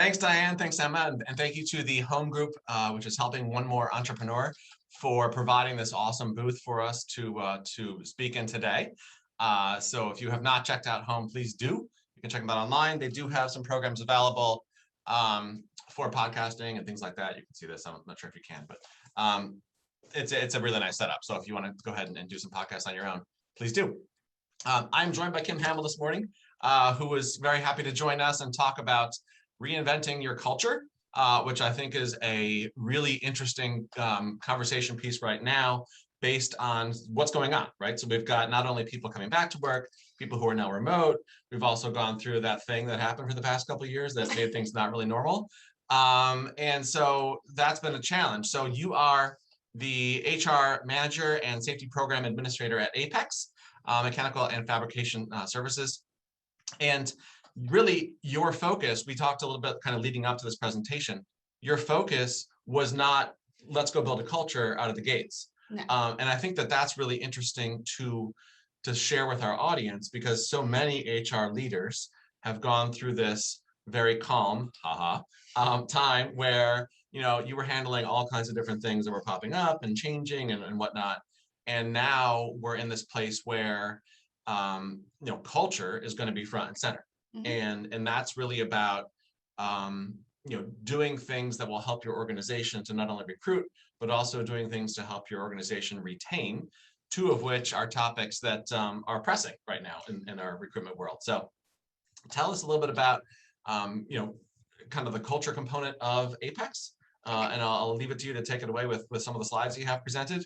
Thanks, Diane. Thanks, Emma. And thank you to the home group, which is helping one more entrepreneur, for providing this awesome booth for us to speak in today. So if you have not checked out home, please do. You can check them out online. They do have some programs available for podcasting and things like that. You can see this. I'm not sure if you can, but it's a really nice setup. So if you want to go ahead and do some podcasts on your own, please do. I'm joined by Kim Hamill this morning, who was very happy to join us and talk about reinventing your culture, which I think is a really interesting conversation piece right now based on what's going on, right? So we've got not only people coming back to work, people who are now remote. We've also gone through that thing that happened for the past couple of years that made things not really normal. And so that's been a challenge. So you are the HR manager and safety program administrator at Apex, Mechanical and Fabrication Services. And really your focus, we talked a little bit kind of leading up to this presentation, your focus was not, let's go build a culture out of the gates. No. And I think that that's really interesting to share with our audience, because so many HR leaders have gone through this very calm, time where, you were handling all kinds of different things that were popping up and changing and whatnot. And now we're in this place where, culture is going to be front and center. Mm-hmm. And that's really about, doing things that will help your organization to not only recruit, but also doing things to help your organization retain, two of which are topics that are pressing right now in our recruitment world. So tell us a little bit about, kind of the culture component of Apex. And I'll leave it to you to take it away with some of the slides you have presented.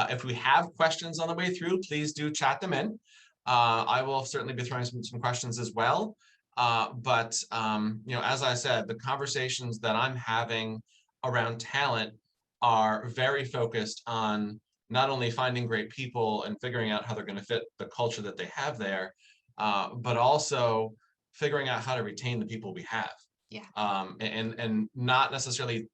If we have questions on the way through, please do chat them in. I will certainly be throwing some questions as well. But as I said, the conversations that I'm having around talent are very focused on not only finding great people and figuring out how they're going to fit the culture that they have there, but also figuring out how to retain the people we have. Yeah. And not necessarily,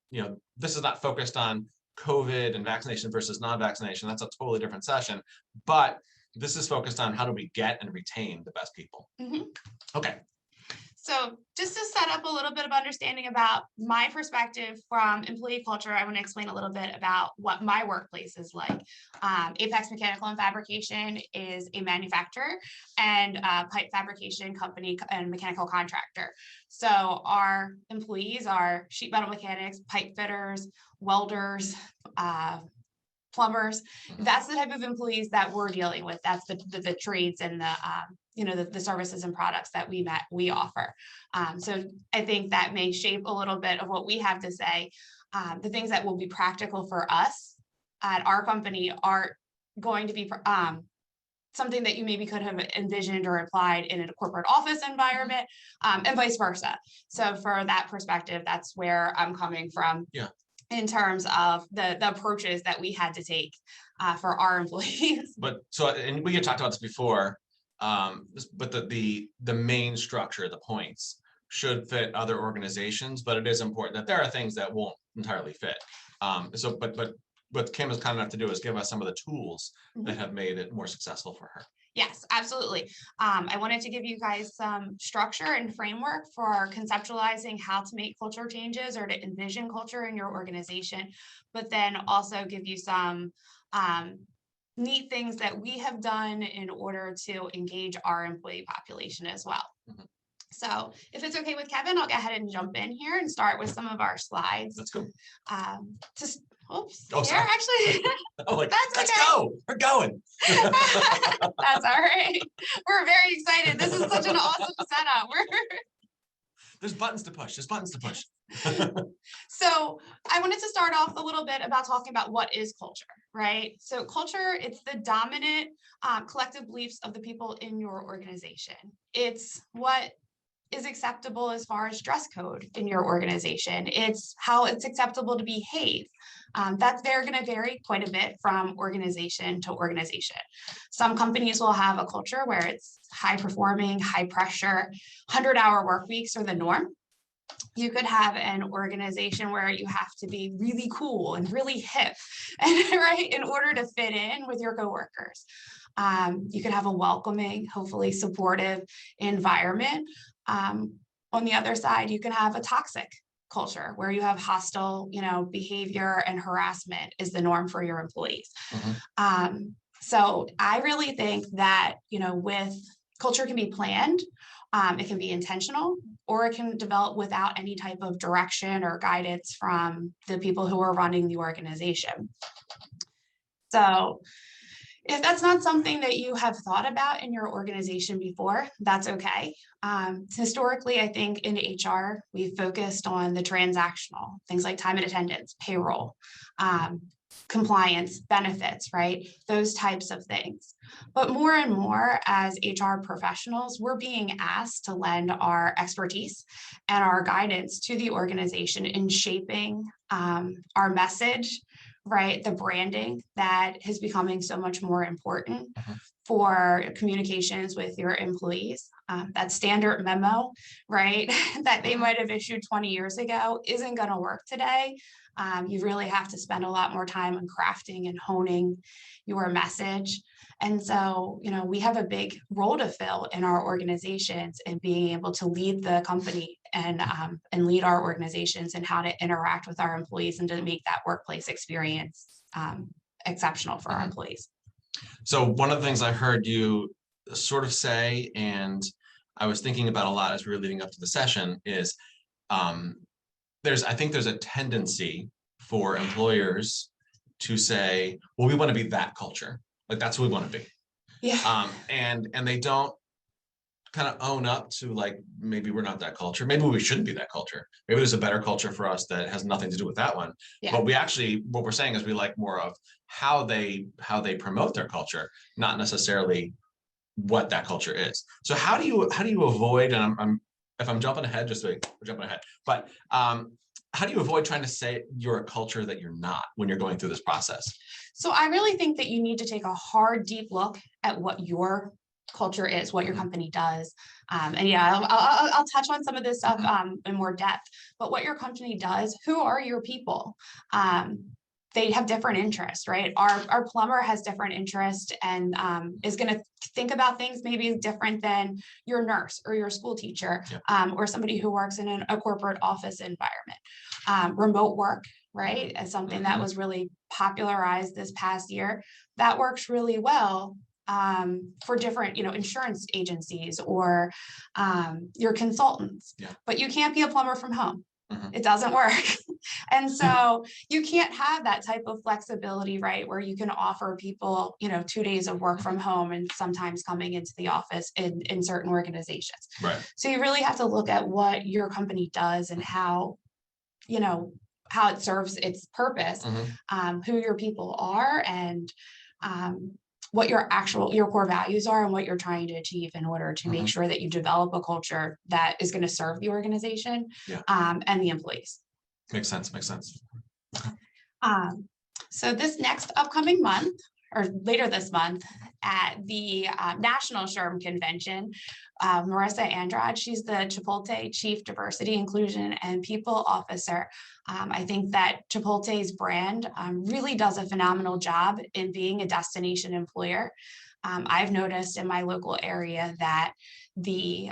this is not focused on COVID and vaccination versus non-vaccination. That's a totally different session. But this is focused on how do we get and retain the best people. Mm-hmm. Okay. So just to set up a little bit of understanding about my perspective from employee culture, I want to explain a little bit about what my workplace is like. Apex Mechanical and Fabrication is a manufacturer and pipe fabrication company and mechanical contractor. So our employees are sheet metal mechanics, pipe fitters, welders, plumbers. That's the type of employees that we're dealing with. That's the trades and the services and products that we offer. So I think that may shape a little bit of what we have to say. The things that will be practical for us at our company are going to be something that you maybe could have envisioned or applied in a corporate office environment, and vice versa. So for that perspective, that's where I'm coming from. Yeah. In terms of the approaches that we had to take for our employees. But and we had talked about this before, but the main structure, the points, should fit other organizations, but it is important that there are things that won't entirely fit. But what Kim is kind enough to do is give us some of the tools that have made it more successful for her. Yes, absolutely. I wanted to give you guys some structure and framework for conceptualizing how to make culture changes or to envision culture in your organization, but then also give you some neat things that we have done in order to engage our employee population as well. Mm-hmm. So if it's okay with Kevin, I'll go ahead and jump in here and start with some of our slides. That's cool. Oops. Oh, sorry. Actually, let's go. We're going. That's all right. We're very excited. This is such an awesome setup. There's buttons to push. So I wanted to start off a little bit about talking about what is culture, right? So culture, it's the dominant collective beliefs of the people in your organization. It's what is acceptable as far as dress code in your organization. It's how it's acceptable to behave. They're going to vary quite a bit from organization to organization. Some companies will have a culture where it's high performing, high pressure, 100-hour work weeks are the norm. You could have an organization where you have to be really cool and really hip, right, in order to fit in with your coworkers. You could have a welcoming, hopefully supportive environment On the other side, you can have a toxic culture where you have hostile, behavior and harassment is the norm for your employees. So I really think that, with culture can be planned, it can be intentional, or it can develop without any type of direction or guidance from the people who are running the organization. So if that's not something that you have thought about in your organization before, that's okay. Historically, I think in HR, we've focused on the transactional, things like time and attendance, payroll, compliance, benefits, right? Those types of things. But more and more as HR professionals, we're being asked to lend our expertise and our guidance to the organization in shaping our message, right? The branding that is becoming so much more important for communications with your employees. That standard memo, right, that they might have issued 20 years ago isn't going to work today. You really have to spend a lot more time on crafting and honing your message. And so, we have a big role to fill in our organizations and being able to lead the company and lead our organizations and how to interact with our employees and to make that workplace experience exceptional for our employees. So one of the things I heard you sort of say, and I was thinking about a lot as we were leading up to the session, is I think there's a tendency for employers to say, well, we want to be that culture. Like that's who we want to be. Yeah. And they don't kind of own up to like, maybe we're not that culture. Maybe we shouldn't be that culture. Maybe there's a better culture for us that has nothing to do with that one. Yeah. But what we're saying is we like more of how they promote their culture, not necessarily what that culture is. So how do you avoid, and if I'm jumping ahead, just wait, we're jumping ahead, but how do you avoid trying to say you're a culture that you're not when you're going through this process? So I really think that you need to take a hard, deep look at what your culture is, what your company does. And yeah, I'll touch on some of this stuff in more depth, but what your company does, who are your people? They have different interests, right? Our plumber has different interests and is going to think about things maybe different than your nurse or your school teacher, or somebody who works in a corporate office environment. Remote work, right, as something that was really popularized this past year. That works really well for different, insurance agencies or your consultants. But you can't be a plumber from home. It doesn't work. And so you can't have that type of flexibility, right, where you can offer people, 2 days of work from home and sometimes coming into the office in certain organizations. Right. So you really have to look at what your company does and how it serves its purpose, who your people are, and what your core values are and what you're trying to achieve in order to make sure that you develop a culture that is going to serve the organization and the employees. Makes sense. So this next upcoming month, or later this month, at the National SHRM Convention, Marissa Andrade, she's the Chipotle Chief Diversity, Inclusion, and People Officer. I think that Chipotle's brand really does a phenomenal job in being a destination employer. I've noticed in my local area that the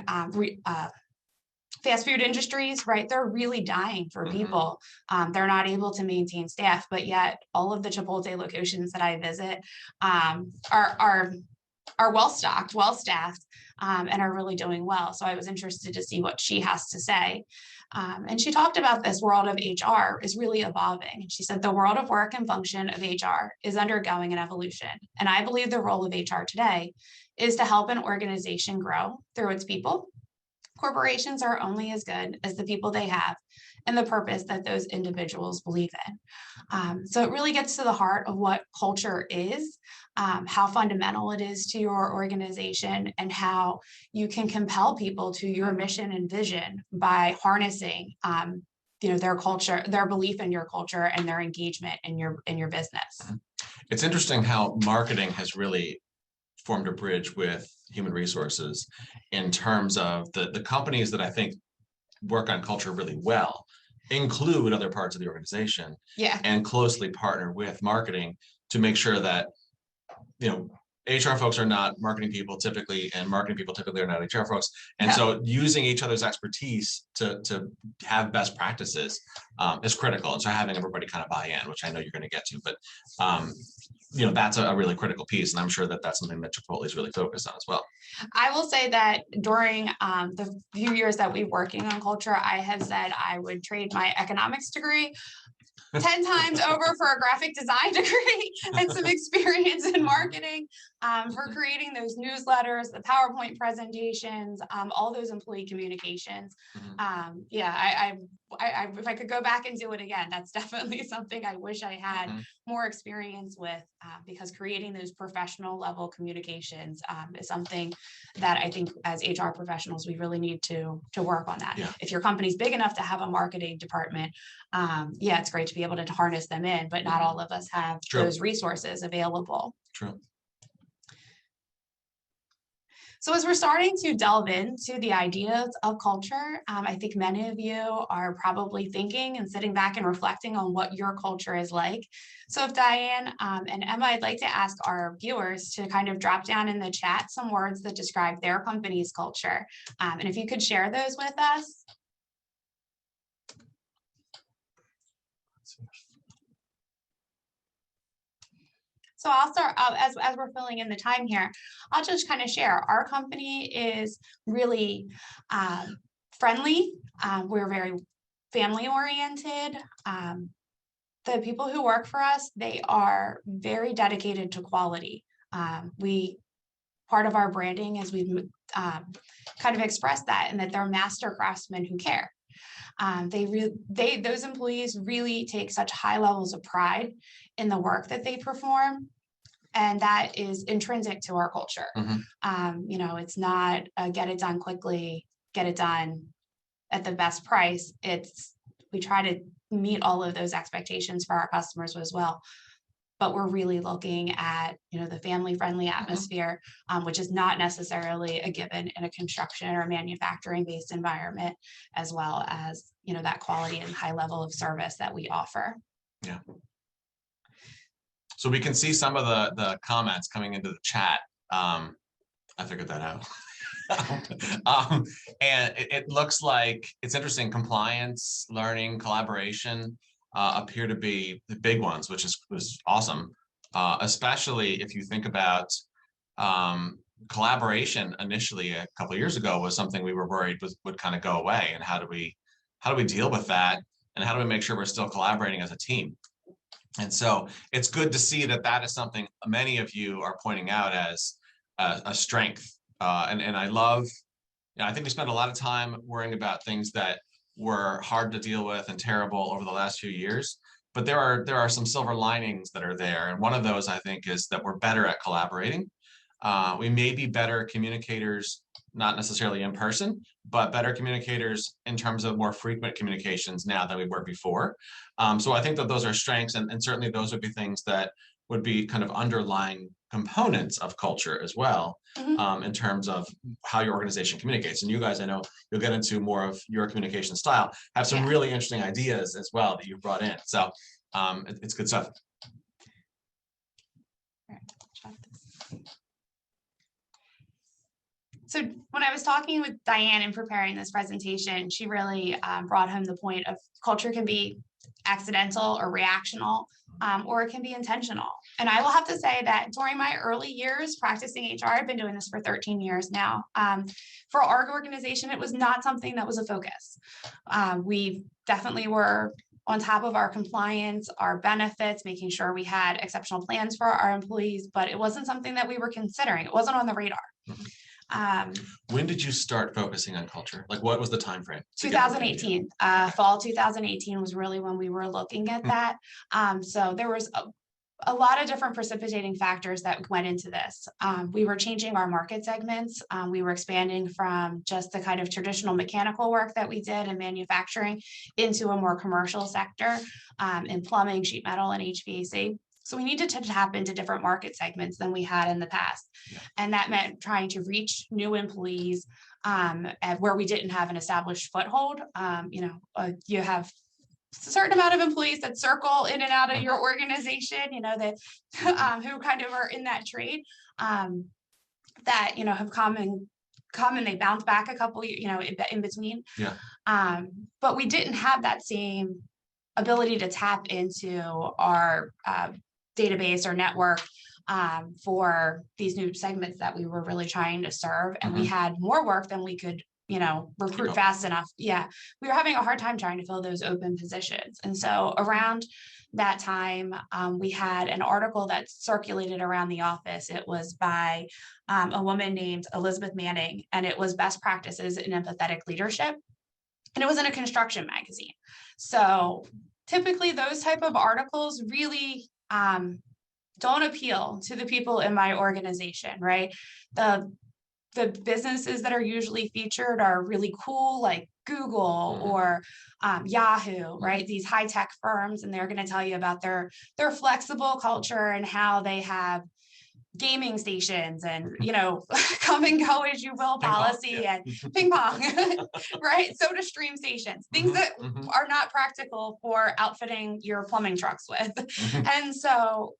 fast food industries, right, they're really dying for people. They're not able to maintain staff, but yet all of the Chipotle locations that I visit are well-stocked, well-staffed, and are really doing well. So I was interested to see what she has to say. And she talked about this world of HR is really evolving. And she said the world of work and function of HR is undergoing an evolution. And I believe the role of HR today is to help an organization grow through its people. Corporations are only as good as the people they have and the purpose that those individuals believe in. So it really gets to the heart of what culture is, how fundamental it is to your organization, and how you can compel people to your mission and vision by harnessing their culture, their belief in your culture, and their engagement in your business. It's interesting how marketing has really formed a bridge with human resources in terms of the companies that I think work on culture really well include other parts of the organization and closely partner with marketing to make sure that HR folks are not marketing people typically, and marketing people typically are not HR folks. And Yeah. so using each other's expertise to have best practices is critical. And so having everybody kind of buy in, which I know you're going to get to, but that's a really critical piece. And I'm sure that that's something that Chipotle is really focused on as well. I will say that during the few years that we've working on culture, I have said I would trade my economics degree 10 times over for a graphic design degree and some experience in marketing for creating those newsletters, the PowerPoint presentations, all those employee communications. Yeah, if I could go back and do it again, that's definitely something I wish I had more experience with, because creating those professional level communications is something that I think as HR professionals, we really need to work on that. Yeah. If your company's big enough to have a marketing department, yeah, it's great to be able to harness them in, but not all of us have those resources available. True. So as we're starting to delve into the ideas of culture, I think many of you are probably thinking and sitting back and reflecting on what your culture is like. So if Diane and Emma, I'd like to ask our viewers to kind of drop down in the chat some words that describe their company's culture. And if you could share those with us. So I'll start as we're filling in the time here. I'll just kind of share. Our company is really friendly. We're very family oriented. The people who work for us, they are very dedicated to quality. Part of our branding is we've kind of expressed that, and that they're master craftsmen who care. Those employees really take such high levels of pride in the work that they perform, and that is intrinsic to our culture. It's not get it done quickly, get it done at the best price. We try to meet all of those expectations for our customers as well, but we're really looking at the family-friendly atmosphere, which is not necessarily a given in a construction or manufacturing-based environment, as well as that quality and high level of service that we offer. Yeah. So we can see some of the comments coming into the chat. I figured that out. And it looks like it's interesting. Compliance, learning, collaboration appear to be the big ones, which was awesome. Especially if you think about collaboration. Initially, a couple of years ago, was something we were worried would kind of go away. And how do we deal with that? And how do we make sure we're still collaborating as a team? And so it's good to see that is something many of you are pointing out as a strength. And I love, I think we spent a lot of time worrying about things that were hard to deal with and terrible over the last few years. But there are some silver linings that are there. And one of those, I think, is that we're better at collaborating. We may be better communicators, not necessarily in person, but better communicators in terms of more frequent communications now than we were before. So I think that those are strengths, and certainly those would be things that would be kind of underlying components of culture as well, in terms of how your organization communicates. And you guys, I know you'll get into more of your communication style, have some really interesting ideas as well that you've brought in. So it's good stuff. So when I was talking with Diane and preparing this presentation, she really brought home the point of culture can be accidental or reactional, or it can be intentional. And I will have to say that during my early years practicing HR, I've been doing this for 13 years now. For our organization, it was not something that was a focus. We definitely were on top of our compliance, our benefits, making sure we had exceptional plans for our employees, but it wasn't something that we were considering. It wasn't on the radar. When did you start focusing on culture? Like, what was the time frame? 2018. Fall 2018 was really when we were looking at that. So there was a lot of different precipitating factors that went into this. We were changing our market segments. We were expanding from just the kind of traditional mechanical work that we did in manufacturing into a more commercial sector in plumbing, sheet metal, and HVAC. So we needed to tap into different market segments than we had in the past. And that meant trying to reach new employees where we didn't have an established foothold. You have certain amount of employees that circle in and out of your organization, that who kind of are in that trade, that, have come and they bounce back a couple, in between. Yeah. But we didn't have that same ability to tap into our database or network for these new segments that we were really trying to serve. And we had more work than we could, recruit fast enough. Yeah. We were having a hard time trying to fill those open positions. And so around that time, we had an article that circulated around the office. It was by a woman named Elizabeth Manning, and it was best practices in empathetic leadership. And it was in a construction magazine. So typically those type of articles really don't appeal to the people in my organization, right? The businesses that are usually featured are really cool, like Google or Yahoo, right? These high tech firms, and they're going to tell you about their flexible culture and how they have gaming stations and come and go as you will policy and ping pong, right? Soda stream stations, things that are not practical for outfitting your plumbing trucks with. And so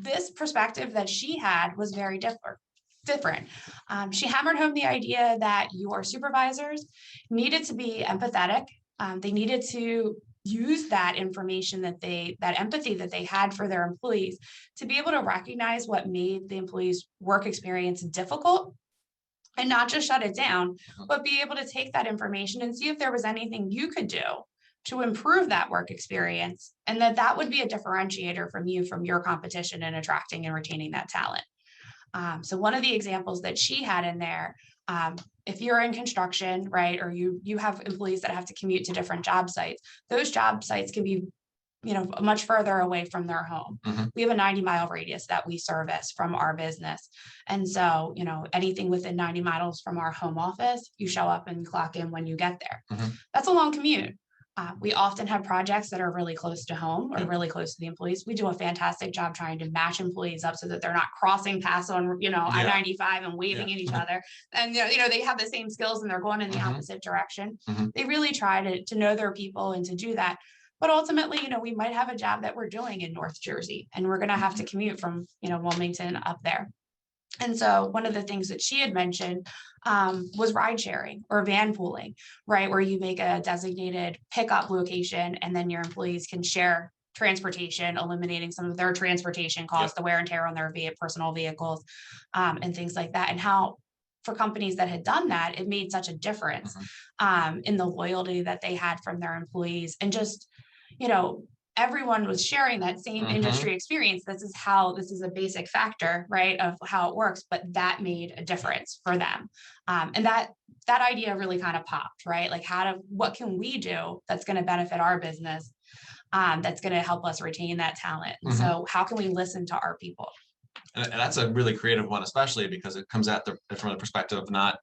this perspective that she had was very different. She hammered home the idea that your supervisors needed to be empathetic. They needed to use that information that empathy that they had for their employees to be able to recognize what made the employees' work experience difficult and not just shut it down, but be able to take that information and see if there was anything you could do to improve that work experience, and that would be a differentiator from your competition in attracting and retaining that talent. So one of the examples that she had in there, if you're in construction, right, or you have employees that have to commute to different job sites, those job sites can be, much further away from their home. We have a 90-mile radius that we service from our business. And so, anything within 90 miles from our home office, you show up and clock in when you get there. That's a long commute. We often have projects that are really close to home or really close to the employees. We do a fantastic job trying to match employees up so that they're not crossing paths on, I-95 and waving at each other. And, they have the same skills and they're going in the opposite direction. They really try to know their people and to do that. But ultimately, we might have a job that we're doing in North Jersey and we're going to have to commute from, Wilmington up there. And so one of the things that she had mentioned was ride sharing or van pooling, right? Where you make a designated pickup location and then your employees can share transportation, eliminating some of their transportation costs, the wear and tear on their personal vehicles, and things like that. And how for companies that had done that, it made such a difference in the loyalty that they had from their employees. And just, everyone was sharing that same industry experience. This is a basic factor, right, of how it works, but that made a difference for them. And that idea really kind of popped, right? Like what can we do that's going to benefit our business, that's going to help us retain that talent? And so how can we listen to our people? And that's a really creative one, especially because it comes from the perspective of not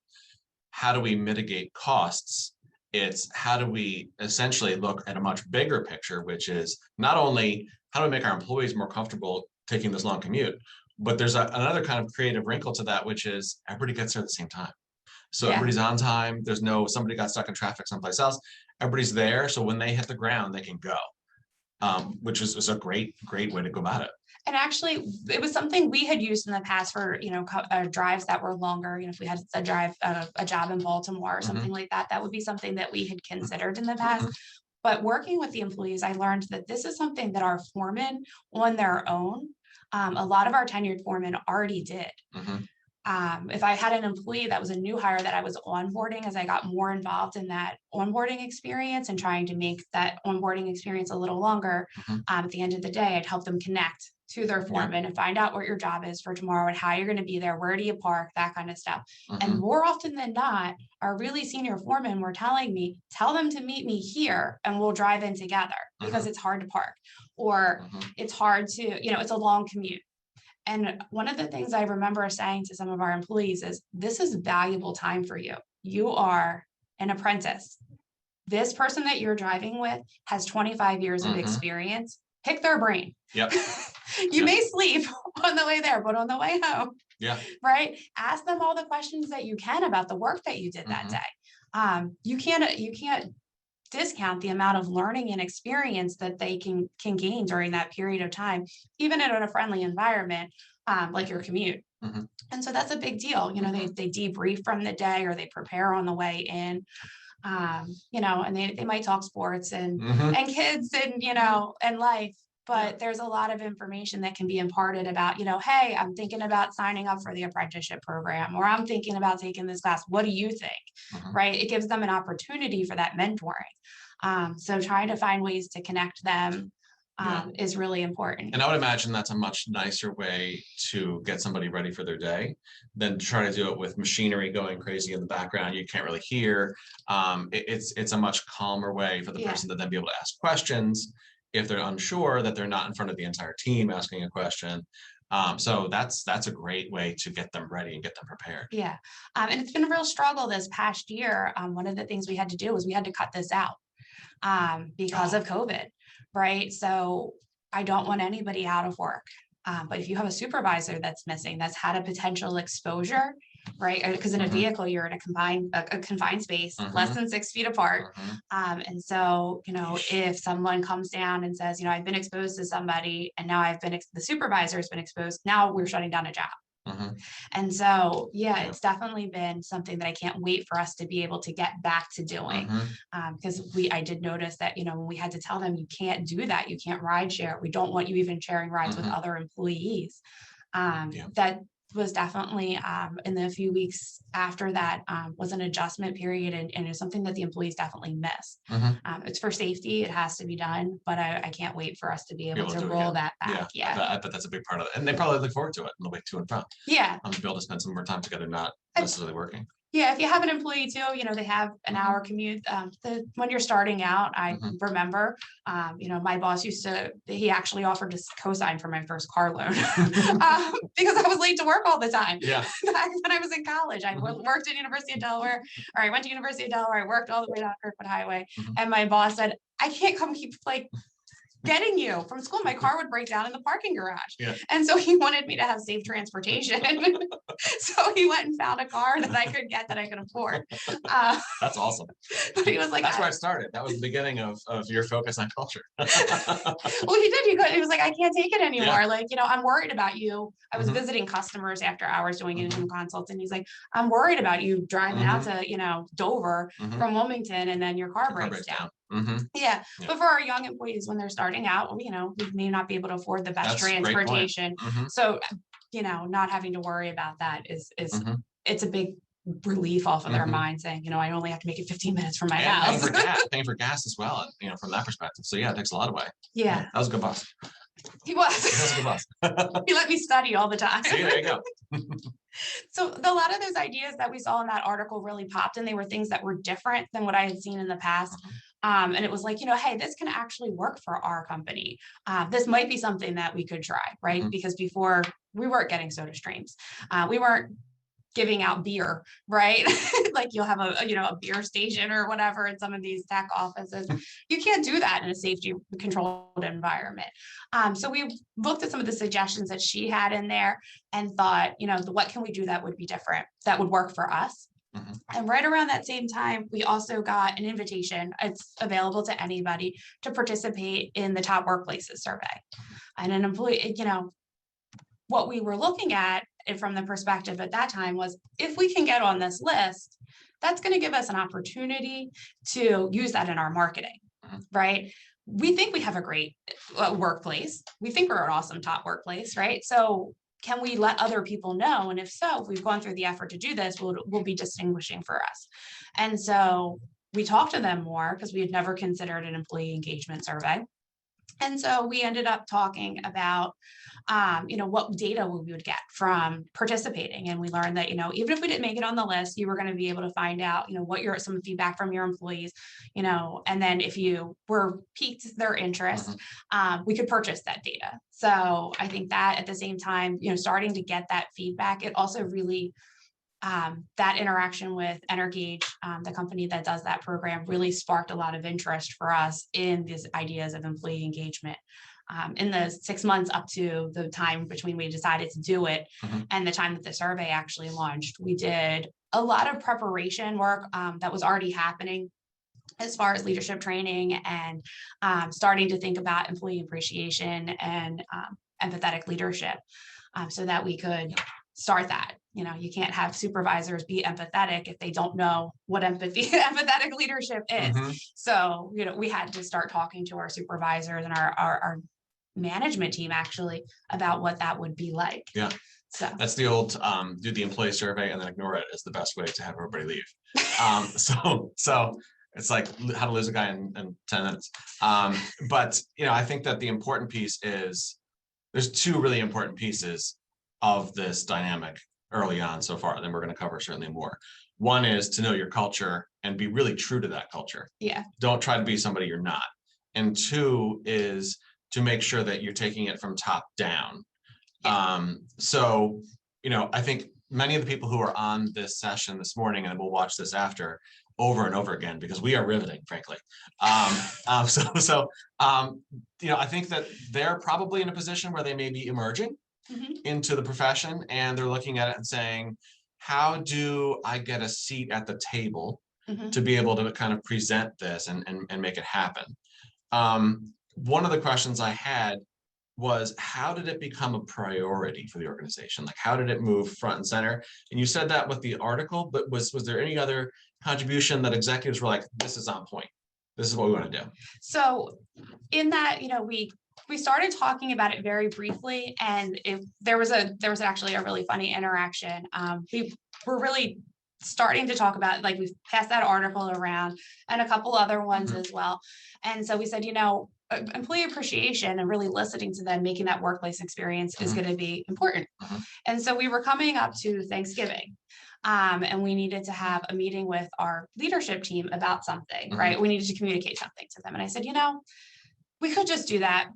how do we mitigate costs. It's how do we essentially look at a much bigger picture, which is not only how do we make our employees more comfortable taking this long commute, but there's another kind of creative wrinkle to that, which is everybody gets there at the same time. So everybody's on time. There's somebody got stuck in traffic someplace else. Everybody's there. So when they hit the ground, they can go, which is a great way to go about it. And actually, it was something we had used in the past for, drives that were longer. If we had a job in Baltimore or something like that, that would be something that we had considered in the past. But working with the employees, I learned that this is something that our foremen on their own, a lot of our tenured foremen already did. If I had an employee that was a new hire that I was onboarding, as I got more involved in that onboarding experience and trying to make that onboarding experience a little longer, at the end of the day, I'd help them connect to their foreman and find out what your job is for tomorrow and how you're going to be there, where do you park, that kind of stuff. And more often than not, our really senior foremen were telling me, tell them to meet me here and we'll drive in together because it's hard to park or it's hard to, it's a long commute. And one of the things I remember saying to some of our employees is, this is valuable time for you. You are an apprentice. This person that you're driving with has 25 years of experience. Pick their brain. You may sleep on the way there, but on the way home, right? Ask them all the questions that you can about the work that you did that day. You can't discount the amount of learning and experience that they can gain during that period of time, even in a friendly environment, like your commute. And so that's a big deal. They debrief from the day, or they prepare on the way in. And they might talk sports and kids and and life. But there's a lot of information that can be imparted about, hey, I'm thinking about signing up for the apprenticeship program, or I'm thinking about taking this class. What do you think? Right? It gives them an opportunity for that mentoring. So trying to find ways to connect them is really important. And I would imagine that's a much nicer way to get somebody ready for their day than to try to do it with machinery going crazy in the background. You can't really hear. It's a much calmer way for the person to then be able to ask questions if they're unsure, that they're not in front of the entire team asking a question. So that's a great way to get them ready and get them prepared. Yeah. And it's been a real struggle this past year. One of the things we had to do was we had to cut this out because of COVID. Right. So I don't want anybody out of work. But if you have a supervisor that's missing, that's had a potential exposure, right? Because in a vehicle, you're in a confined space, less than 6 feet apart. And so, if someone comes down and says, I've been exposed to somebody, and now the supervisor has been exposed, now we're shutting down a job. And so, it's definitely been something that I can't wait for us to be able to get back to doing. Because I did notice that, when we had to tell them, you can't do that, you can't ride share, we don't want you even sharing rides with other employees. That was definitely in the few weeks after that was an adjustment period, and it's something that the employees definitely miss. It's for safety, it has to be done, but I can't wait for us to be able to roll that back. I bet that's a big part of it, and they probably look forward to it on the way to and from. To be able to spend some more time together, not necessarily working. If you have an employee too, they have an hour commute. When you're starting out, I remember, my boss he actually offered to co-sign for my first car loan because I was late to work all the time. Back when I was in college, I worked at University of Delaware, or I went to University of Delaware. I worked all the way down Kirkwood Highway, and my boss said, I can't keep getting you from school. My car would break down in the parking garage. And so he wanted me to have safe transportation. So he went and found a car that I could get, that I could afford. That's awesome. But he was like, that's where I started. That was the beginning of your focus on culture. Well, he did. He was like, I can't take it anymore. I'm worried about you. I was visiting customers after hours doing in-home consults. And he's like, I'm worried about you driving out to, Dover from Wilmington, and then your car breaks down. But for our young employees, when they're starting out, we may not be able to afford the best transportation. So, not having to worry about that is it's a big relief off of their mind, saying, I only have to make it 15 minutes from my house. Paying for gas as well, from that perspective. So it takes a lot away. That was a good boss. He was. He was a good boss. He let me study all the time. See, there you go. So a lot of those ideas that we saw in that article really popped, and they were things that were different than what I had seen in the past. And it was like, hey, this can actually work for our company. This might be something that we could try, right? Because before, we weren't getting soda streams. We weren't giving out beer, right? Like you'll have a beer station or whatever in some of these tech offices. You can't do that in a safety controlled environment. So we looked at some of the suggestions that she had in there and thought, what can we do that would be different, that would work for us? And right around that same time, we also got an invitation. It's available to anybody to participate in the Top Workplaces survey. And an employee, what we were looking at from the perspective at that time was, if we can get on this list, that's going to give us an opportunity to use that in our marketing, right? We think we have a great workplace. We think we're an awesome top workplace, right? So can we let other people know? And if so, if we've gone through the effort to do this, will be distinguishing for us. And so we talked to them more, because we had never considered an employee engagement survey. And so we ended up talking about, what data we would get from participating. And we learned that, even if we didn't make it on the list, you were going to be able to find out, what some feedback from your employees, and then if you were piqued their interest, we could purchase that data. So I think that at the same time, starting to get that feedback, it also really, that interaction with Energage, the company that does that program, really sparked a lot of interest for us in these ideas of employee engagement. In the 6 months up to the time between we decided to do it and the time that the survey actually launched, we did a lot of preparation work that was already happening as far as leadership training and starting to think about employee appreciation and empathetic leadership, so that we could start that. You can't have supervisors be empathetic if they don't know what empathetic leadership is. Mhm. So, we had to start talking to our supervisors and our management team actually about what that would be like. Yeah. So That's the old do the employee survey and then ignore it is the best way to have everybody leave. So it's like how to lose a guy in 10 minutes. But I think that the important piece is there's two really important pieces of this dynamic early on so far. Then we're going to cover certainly more. One is to know your culture and be really true to that culture. Yeah. Don't try to be somebody you're not. And two is to make sure that you're taking it from top down. So, I think many of the people who are on this session this morning, and we'll watch this after over and over again, because we are riveting, frankly. I think that they're probably in a position where they may be emerging into the profession, and they're looking at it and saying, how do I get a seat at the table to be able to kind of present this and make it happen? One of the questions I had was, how did it become a priority for the organization? Like, how did it move front and center? And you said that with the article, but was there any other contribution that executives were like, this is on point, this is what we want to do? So in that, we started talking about it very briefly, and there was actually a really funny interaction. We were really starting to talk about, like, we've passed that article around and a couple other ones as well. And so we said, employee appreciation and really listening to them, making that workplace experience is going to be important. And so we were coming up to Thanksgiving, and we needed to have a meeting with our leadership team about something, right? We needed to communicate something to them. And I said, we could just do that.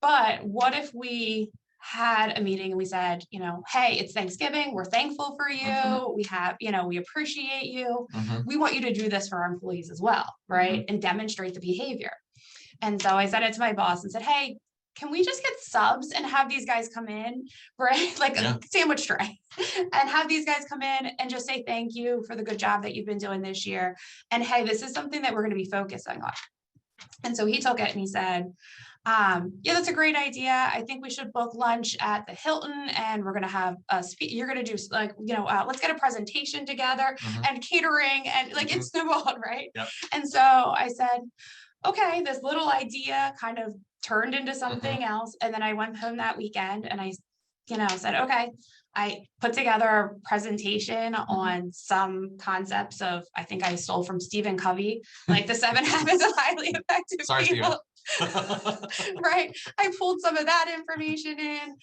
But what if we had a meeting and we said, hey, it's Thanksgiving. We're thankful for you. We have, we appreciate you. We want you to do this for our employees as well, right? And demonstrate the behavior. And so I said it to my boss and said, hey, can we just get subs and have these guys come in, right? Like a sandwich tray, and have these guys come in and just say thank you for the good job that you've been doing this year. And hey, this is something that we're going to be focusing on. And so he took it and he said, yeah, that's a great idea. I think we should book lunch at the Hilton, and we're going to have you're going to do let's get a presentation together and catering, and like it snowballed, right? Yep. And so I said, okay, this little idea kind of turned into something else. And then I went home that weekend and I, said, okay, I put together a presentation on some concepts of, I think I stole from Stephen Covey, like the 7 habits of highly effective people. Right. I pulled some of that information in,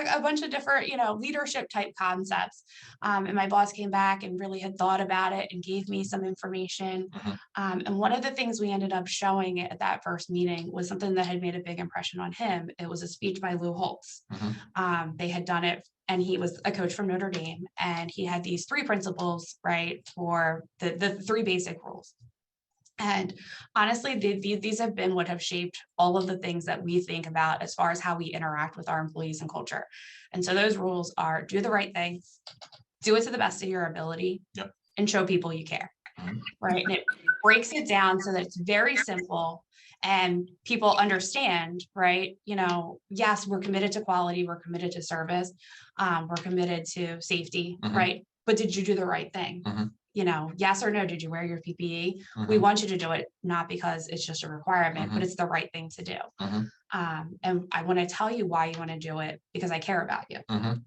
a bunch of different, leadership type concepts. And my boss came back and really had thought about it and gave me some information. And one of the things we ended up showing at that first meeting was something that had made a big impression on him. It was a speech by Lou Holtz. They had done it, and he was a coach from Notre Dame, and he had these 3 principles, right, for the 3 basic rules. And honestly, these have been what have shaped all of the things that we think about as far as how we interact with our employees and culture. And so those rules are: do the right thing, do it to the best of your ability, and show people you care, right? And it breaks it down so that it's very simple and people understand, right? Yes, we're committed to quality, we're committed to service, we're committed to safety, right? But did you do the right thing? Yes or no, did you wear your PPE? We want you to do it, not because it's just a requirement, but it's the right thing to do. And I want to tell you why you want to do it, because I care about you,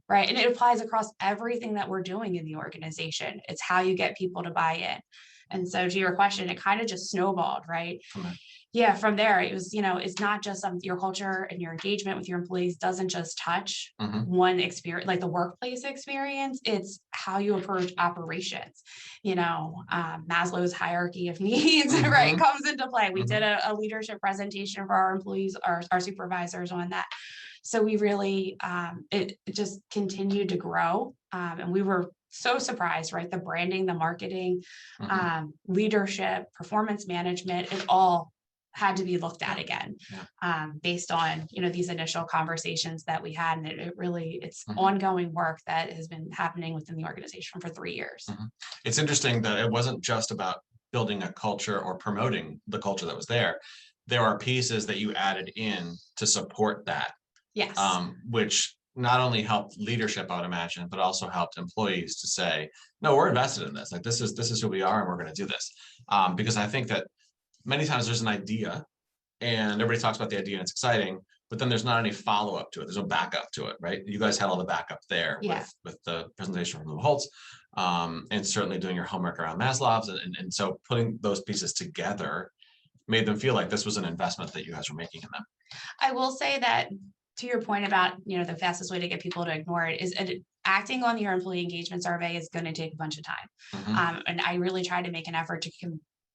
right? And it applies across everything that we're doing in the organization. It's how you get people to buy in. And so to your question, it kind of just snowballed, right? Yeah, from there, it was, it's not just your culture and your engagement with your employees doesn't just touch one experience, like the workplace experience. It's how you approach operations. Maslow's hierarchy of needs, right, comes into play. We did a leadership presentation for our employees, our supervisors on that. So we really, it just continued to grow. And we were so surprised, right? The branding, the marketing, leadership, performance management, it all had to be looked at again, based on, these initial conversations that we had. And it's ongoing work that has been happening within the organization for 3 years. It's interesting that it wasn't just about building a culture or promoting the culture that was there. There are pieces that you added in to support that. Yes. Which not only helped leadership, I would imagine, but also helped employees to say, no, we're invested in this. Like, this is who we are, and we're going to do this. Because I think that many times there's an idea and everybody talks about the idea and it's exciting, but then there's not any follow-up to it. There's no backup to it, right? You guys had all the backup there with the presentation from Lou Holtz, and certainly doing your homework around Maslow's. And so putting those pieces together made them feel like this was an investment that you guys were making in them. I will say that, to your point about, the fastest way to get people to ignore it is acting on your employee engagement survey is going to take a bunch of time. And I really try to make an effort to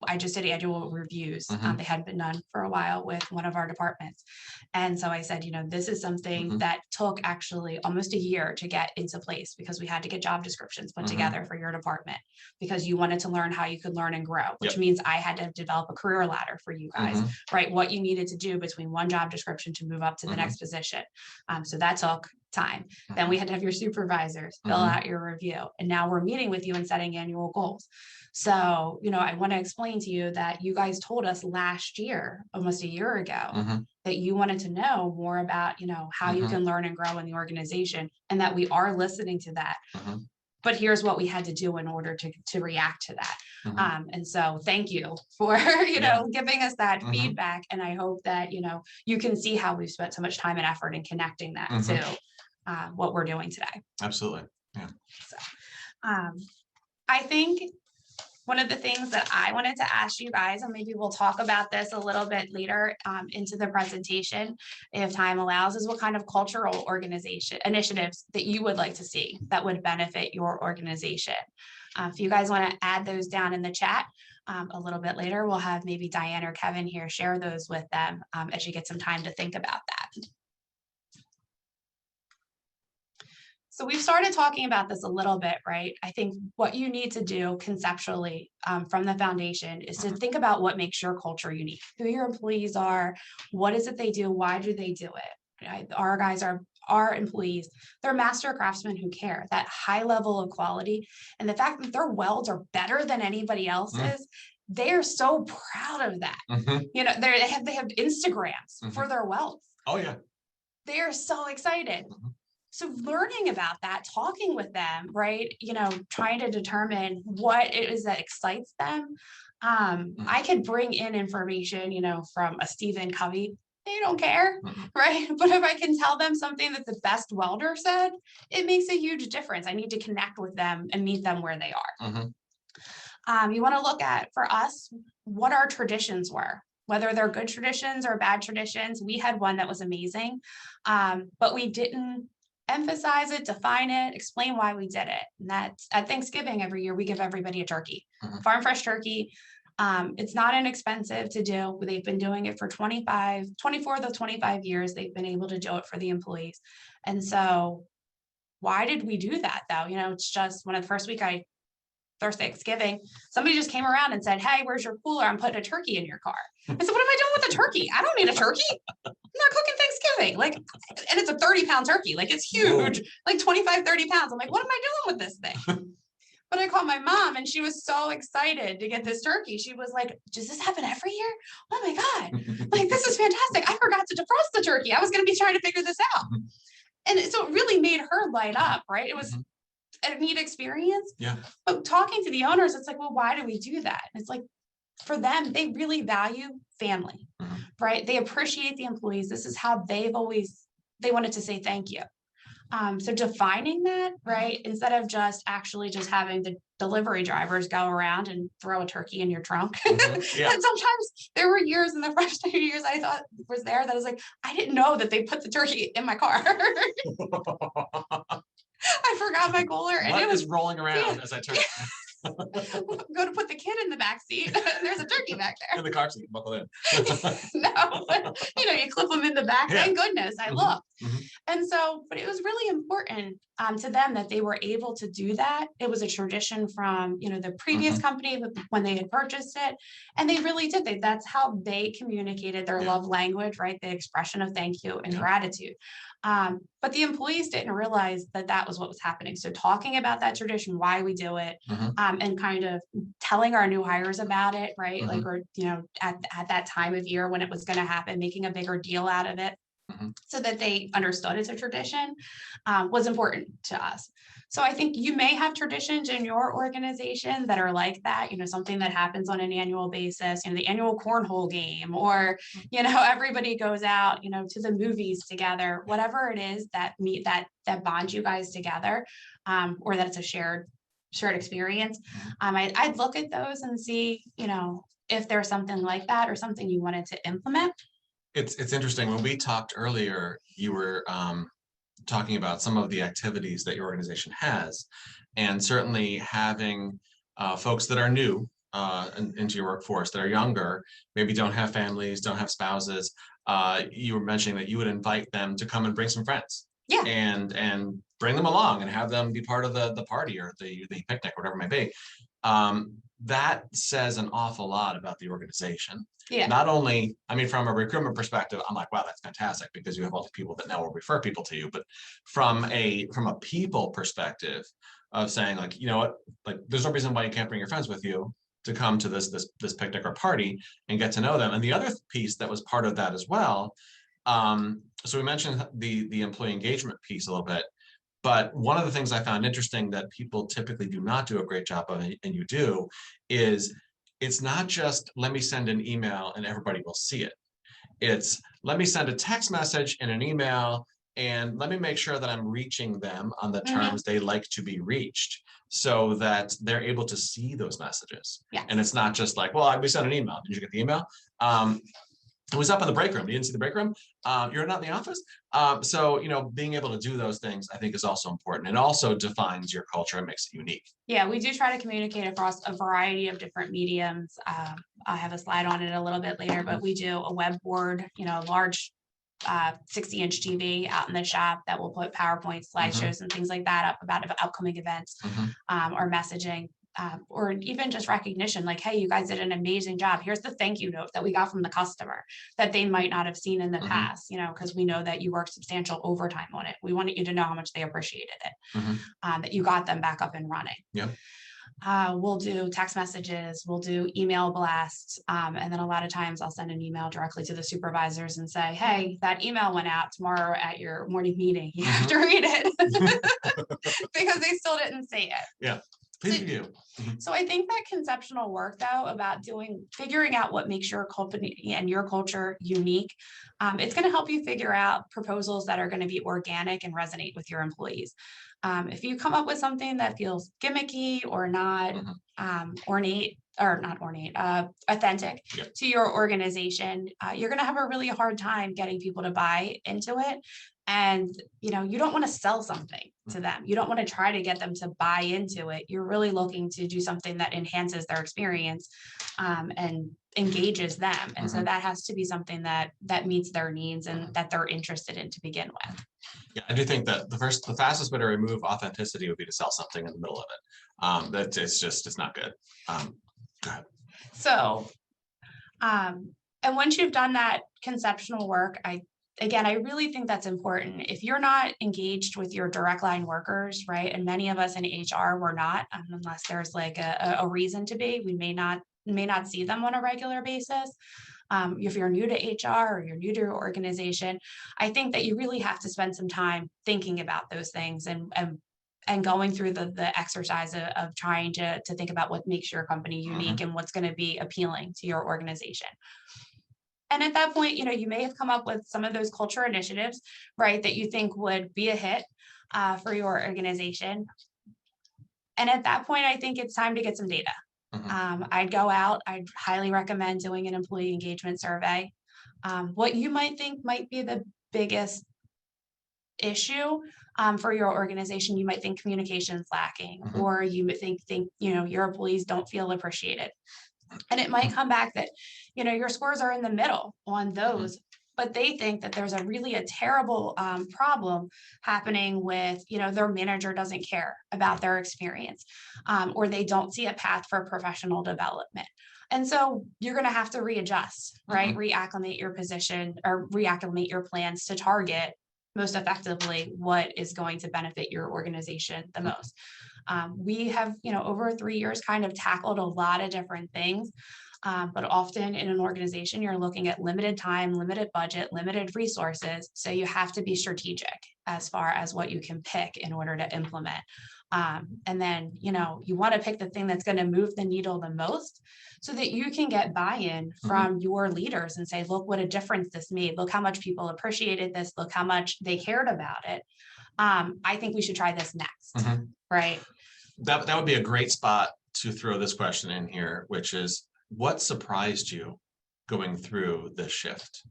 I just did annual reviews. They hadn't been done for a while with one of our departments. And so I said, this is something that took actually almost a year to get into place, because we had to get job descriptions put together for your department, because you wanted to learn how you could learn and grow, which means I had to develop a career ladder for you guys, right? What you needed to do between one job description to move up to the next position. So that took time. Then we had to have your supervisors fill out your review. And now we're meeting with you and setting annual goals. So, I want to explain to you that you guys told us last year, almost a year ago, that you wanted to know more about, how you can learn and grow in the organization, and that we are listening to that. But here's what we had to do in order to react to that. And so thank you for, giving us that feedback. And I hope that, you can see how we've spent so much time and effort in connecting that to what we're doing today. Absolutely. Yeah. So, I think one of the things that I wanted to ask you guys, and maybe we'll talk about this a little bit later into the presentation, if time allows, is what kind of cultural organization initiatives that you would like to see that would benefit your organization. If you guys want to add those down in the chat a little bit later, we'll have maybe Diane or Kevin here share those with them as you get some time to think about that. So we've started talking about this a little bit, right? I think what you need to do conceptually from the foundation is to think about what makes your culture unique, who your employees are, what is it they do, why do they do it? Right? Our guys are our employees. They're master craftsmen who care, that high level of quality, and the fact that their welds are better than anybody else's. They are so proud of that. They have Instagrams for their welds. Oh yeah. They are so excited. So learning about that, talking with them, right? Trying to determine what it is that excites them. I could bring in information, from a Stephen Covey. They don't care, right? But if I can tell them something that the best welder said, it makes a huge difference. I need to connect with them and meet them where they are. You want to look at, for us, what our traditions were. Whether they're good traditions or bad traditions. We had one that was amazing, but we didn't emphasize it, define it, explain why we did it. And that's at Thanksgiving every year, we give everybody a turkey, farm fresh turkey. It's not inexpensive to do. They've been doing it for 24 of the 25 years. They've been able to do it for the employees. And so why did we do that though? It's just one of the first week Thanksgiving, somebody just came around and said, "Hey, where's your cooler? I'm putting a turkey in your car." I said, "What am I doing with a turkey? I don't need a turkey. I'm not cooking Thanksgiving." And it's a 30-pound turkey. It's huge, 25, 30 pounds. I'm like, what am I doing with this thing? But I called my mom and she was so excited to get this turkey. She was like, "Does this happen every year? Oh my God. This is fantastic. I forgot to defrost the turkey. I was going to be trying to figure this out." And so it really made her light up, right? It was a neat experience. Yeah. But talking to the owners, it's like, well, why do we do that? And it's like, for them, they really value family, right? They appreciate the employees. This is how they wanted to say thank you. So defining that, right? Instead of just having the delivery drivers go around and throw a turkey in your trunk. And sometimes there were years in the first 2 years I thought was there that I was like, I didn't know that they put the turkey in my car. I forgot my cooler, and it was rolling around as I turned. Go to put the kid in the back seat. There's a turkey back there. In the car seat, buckle in. No, but, you clip them in the back. Yeah. Thank goodness I Mhm, looked. mhm. And so, but it was really important to them that they were able to do that. It was a tradition from, the previous company when they had purchased it. And they really did. That's how they communicated their love language, right? The expression of thank you and gratitude. But the employees didn't realize that that was what was happening. So talking about that tradition, why we do it, and kind of telling our new hires about it, right? Like, or, at that time of year when it was going to happen, making a bigger deal out of it so that they understood it's a tradition, was important to us. So I think you may have traditions in your organization that are like that, something that happens on an annual basis, the annual cornhole game, or, everybody goes out, to the movies together, whatever it is that bonds you guys together, or that it's a shared experience. I'd look at those and see, if there's something like that or something you wanted to implement. It's interesting. When we talked earlier, you were talking about some of the activities that your organization has, and certainly having folks that are new into your workforce, that are younger, maybe don't have families, don't have spouses. You were mentioning that you would invite them to come and bring some friends. Yeah. And bring them along and have them be part of the party or the picnic, whatever it may be. That says an awful lot about the organization. Yeah. Not only, from a recruitment perspective, I'm like, wow, that's fantastic because you have all the people that now will refer people to you. But from a people perspective of saying, like, you know what, like, there's no reason why you can't bring your friends with you to come to this picnic or party and get to know them. And the other piece that was part of that as well. So we mentioned the employee engagement piece a little bit. But one of the things I found interesting that people typically do not do a great job of, and you do, is it's not just let me send an email and everybody will see it. It's let me send a text message and an email and let me make sure that I'm reaching them on the terms they like to be reached so that they're able to see those messages. Yes. And it's not just like, well, we sent an email. Did you get the email? It was up in the break room. You didn't see the break room. You're not in the office. So, being able to do those things, I think, is also important. It also defines your culture and makes it unique. Yeah, we do try to communicate across a variety of different mediums. I have a slide on it a little bit later, but we do a web board, large 60-inch TV out in the shop that will put PowerPoint slideshows and things like that up about upcoming events, or messaging. Or even just recognition, like, hey, you guys did an amazing job. Here's the thank you note that we got from the customer that they might not have seen in the past, because we know that you worked substantial overtime on it. We wanted you to know how much they appreciated it, that you got them back up and running. Yeah. We'll do text messages, we'll do email blasts. And then a lot of times I'll send an email directly to the supervisors and say, hey, that email went out tomorrow at your morning meeting. You have to read it because they still didn't see it. Yeah. Please do. So I think that conceptual work, though, about figuring out what makes your company and your culture unique, it's going to help you figure out proposals that are going to be organic and resonate with your employees. If you come up with something that feels gimmicky or not authentic to your organization, you're going to have a really hard time getting people to buy into it. And, you don't want to sell something to them. You don't want to try to get them to buy into it. You're really looking to do something that enhances their experience, and engages them. And so that has to be something that meets their needs and that they're interested in to begin with. Yeah, I do think that the fastest way to remove authenticity would be to sell something in the middle of it. It's not good. Go ahead. So, and once you've done that conceptual work, I really think that's important. If you're not engaged with your direct line workers, right? And many of us in HR, we're not, unless there's like a reason to be. We may not see them on a regular basis. If you're new to HR or you're new to your organization, I think that you really have to spend some time thinking about those things and going through the exercise of trying to think about what makes your company unique and what's going to be appealing to your organization. And at that point, you may have come up with some of those culture initiatives, right, that you think would be a hit for your organization. And at that point, I think it's time to get some data. I'd go out. I'd highly recommend doing an employee engagement survey. What you might think might be the biggest issue for your organization, you might think communication is lacking, or you might think your employees don't feel appreciated. And it might come back that, your scores are in the middle on those, but they think that there's a terrible problem happening with, their manager doesn't care about their experience, or they don't see a path for professional development. And so you're going to have to readjust, right? Reacclimate your position or reacclimate your plans to target most effectively what is going to benefit your organization the most. We have, over 3 years kind of tackled a lot of different things. But often in an organization, you're looking at limited time, limited budget, limited resources. So you have to be strategic as far as what you can pick in order to implement. And then, you want to pick the thing that's going to move the needle the most so that you can get buy-in from your leaders and say, look what a difference this made. Look how much people appreciated this. Look how much they cared about it. I think we should try this next, right? That would be a great spot to throw this question in here, which is, what surprised you going through this shift?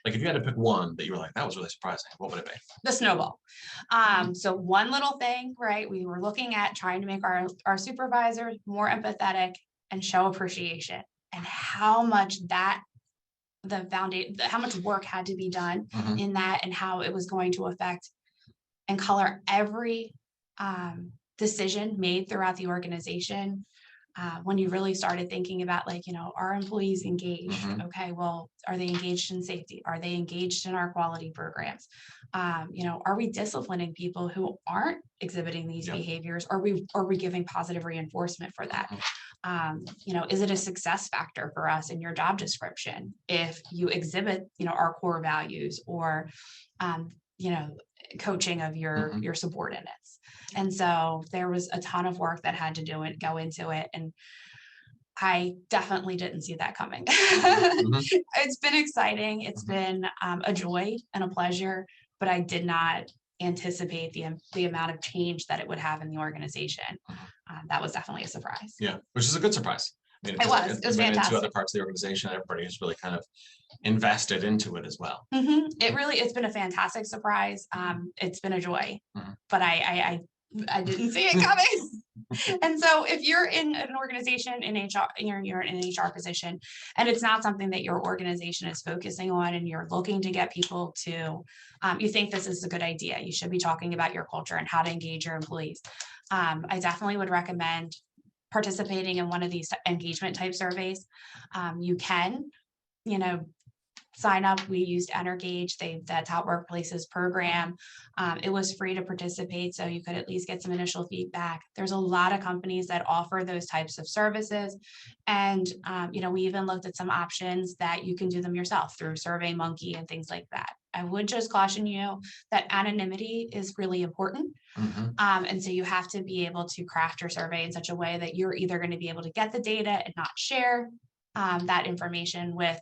Like if you had to pick one that you were like, that was really surprising, what would it be? The snowball. So one little thing, right? We were looking at trying to make our supervisors more empathetic and show appreciation, and how much how much work had to be done in that, and how it was going to affect and color every decision made throughout the organization. When you really started thinking about are employees engaged? Okay, well, are they engaged in safety? Are they engaged in our quality programs? Are we disciplining people who aren't exhibiting these behaviors? Are we giving positive reinforcement for that? Is it a success factor for us in your job description if you exhibit, our core values, or, coaching of your subordinates? And so there was a ton of work that had to go into it. And I definitely didn't see that coming. It's been exciting. It's been a joy and a pleasure, but I did not anticipate the amount of change that it would have in the organization. That was definitely a surprise. Yeah, which is a good surprise. I mean, it was fantastic. Into other parts of the organization, everybody is really kind of invested into it as well. It's been a fantastic surprise. It's been a joy, but I didn't see it coming. And so if you're in an organization in HR, you're in an HR position, and it's not something that your organization is focusing on, and you're looking to get people to, you think this is a good idea, you should be talking about your culture and how to engage your employees. I definitely would recommend participating in one of these engagement type surveys. You can, sign up. We used Energage, that's How Workplaces program. It was free to participate, so you could at least get some initial feedback. There's a lot of companies that offer those types of services. And, we even looked at some options that you can do them yourself through SurveyMonkey and things like that. I would just caution you that anonymity is really important. And so you have to be able to craft your survey in such a way that you're either going to be able to get the data and not share that information with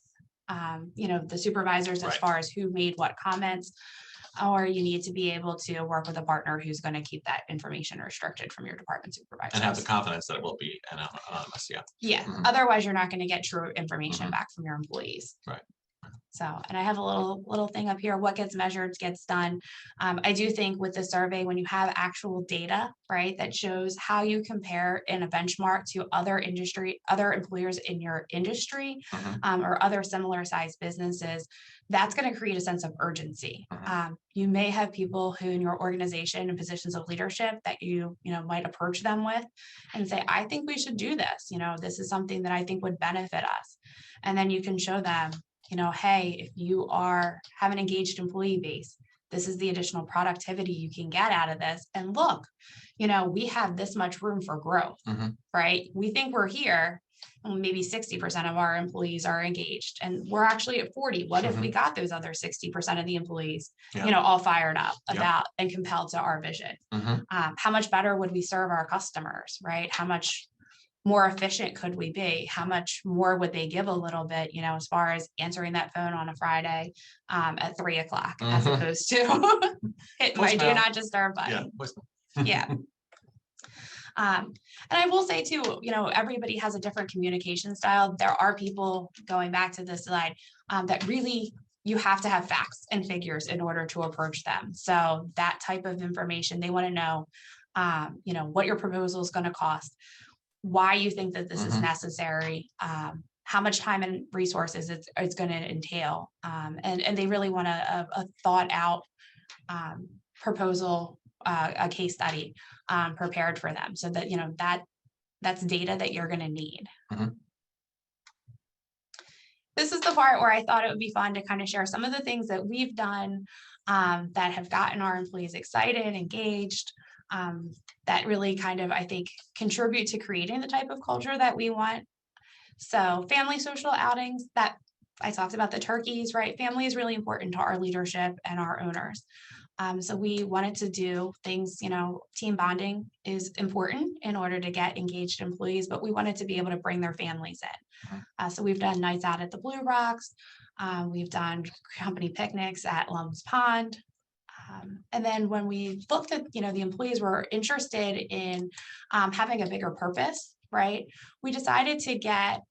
the supervisors as far as who made what comments, or you need to be able to work with a partner who's going to keep that information restricted from your department supervisors. And have the confidence that it will be anonymous. Yeah. Otherwise, you're not going to get true information back from your employees. Right. So, and I have a little thing up here, what gets measured gets done. I do think with the survey, when you have actual data, right, that shows how you compare in a benchmark to other employers in your industry, or other similar sized businesses, that's going to create a sense of urgency. You may have people who in your organization in positions of leadership that you might approach them with and say, I think we should do this. This is something that I think would benefit us. And then you can show them, hey, if you have an engaged employee base, this is the additional productivity you can get out of this. And look, we have this much room for growth, right? We think we're here, and maybe 60% of our employees are engaged, and we're actually at 40. What if we got those other 60% of the employees, all fired up about and compelled to our vision? How much better would we serve our customers, right? How much more efficient could we be? How much more would they give a little bit, as far as answering that phone on a Friday at 3:00, as opposed to hit my do not disturb button. Yeah. And I will say too, everybody has a different communication style. There are people, going back to this slide, that really you have to have facts and figures in order to approach them. So that type of information, they want to know, what your proposal is going to cost, why you think that this is necessary, how much time and resources it's going to entail. And they really want a thought out proposal, a case study prepared for them, so that that's data that you're going to need. This is the part where I thought it would be fun to kind of share some of the things that we've done that have gotten our employees excited, engaged, that really kind of, I think, contribute to creating the type of culture that we want. So family social outings, that I talked about the turkeys, right? Family is really important to our leadership and our owners. So we wanted to do things, team bonding is important in order to get engaged employees, but we wanted to be able to bring their families in. So we've done nights out at the Blue Rocks. We've done company picnics at Lum's Pond. And then when we looked at, the employees were interested in having a bigger purpose, right? We decided to get,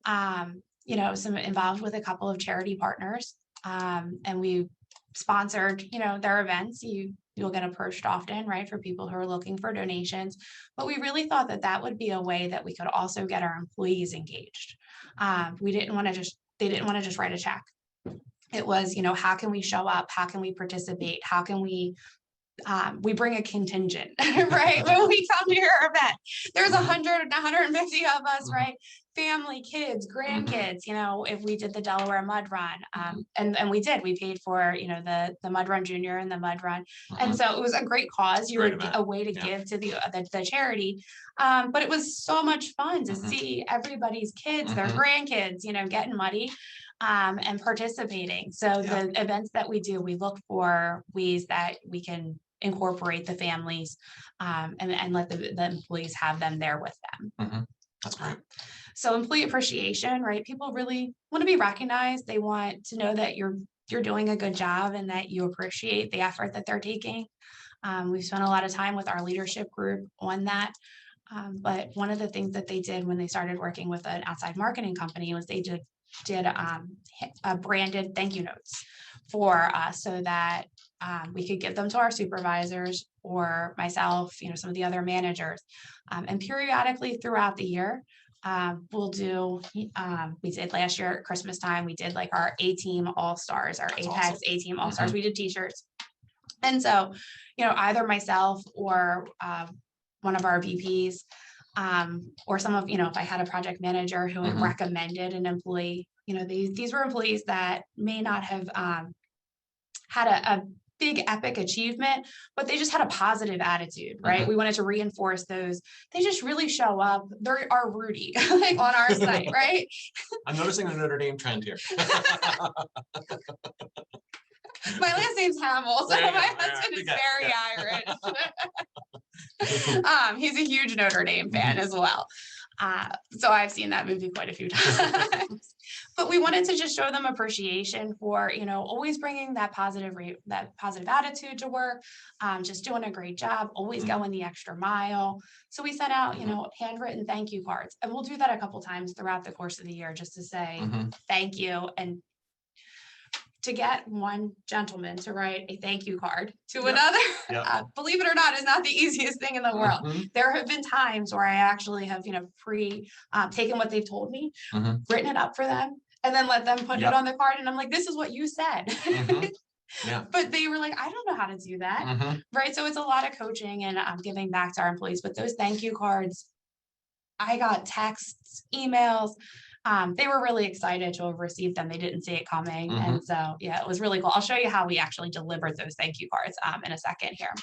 some involved with a couple of charity partners, and we sponsored, their events. You'll get approached often, right, for people who are looking for donations. But we really thought that would be a way that we could also get our employees engaged. They didn't want to just write a check. It was, how can we show up? How can we participate? How can we bring a contingent, right? When we come to your event, there's 150 of us, right? Family, kids, grandkids, if we did the Delaware Mud Run, and we paid for, the Mud Run Junior and the Mud Run. And so it was a great cause. A way to give to the charity. But it was so much fun to see everybody's kids, their grandkids, getting muddy. And participating. So the events that we do, we look for ways that we can incorporate the families and let the employees have them there with them. That's great. So employee appreciation, right? People really want to be recognized. They want to know that you're doing a good job and that you appreciate the effort that they're taking. We've spent a lot of time with our leadership group on that. But one of the things that they did when they started working with an outside marketing company was they did a branded thank you notes for us, so that we could give them to our supervisors or myself, some of the other managers, and periodically throughout the year, we'll do. We did last year at Christmas time. We did like our A-Team All-Stars, our Apex awesome. A-Team All-Stars. We did T-shirts, and so either myself or one of our VPs. Or some of, if I had a project manager who had recommended an employee, these were employees that may not have had a big epic achievement, but they just had a positive attitude, right? We wanted to reinforce those. They just really show up. They're our Rudy like on our site, right? I'm noticing a Notre Dame trend here. My last name's Hamill, so my husband is very Irish. He's a huge Notre Dame fan as well. So I've seen that movie quite a few times. But we wanted to just show them appreciation for, always bringing that positive attitude to work, just doing a great job, always going the extra mile. So we sent out, handwritten thank you cards, and we'll do that a couple times throughout the course of the year just to say thank you. And to get one gentleman to write a thank you card to another, believe it or not, is not the easiest thing in the world. There have been times where I actually have, taken what they've told me, written it up for them, and then let them put it on the card. And I'm like, this is what you said. But they were like, I don't know how to do that. Right. So it's a lot of coaching and giving back to our employees. But those thank you cards, I got texts, emails. They were really excited to have received them. They didn't see it coming. And so, it was really cool. I'll show you how we actually delivered those thank you cards in a second here.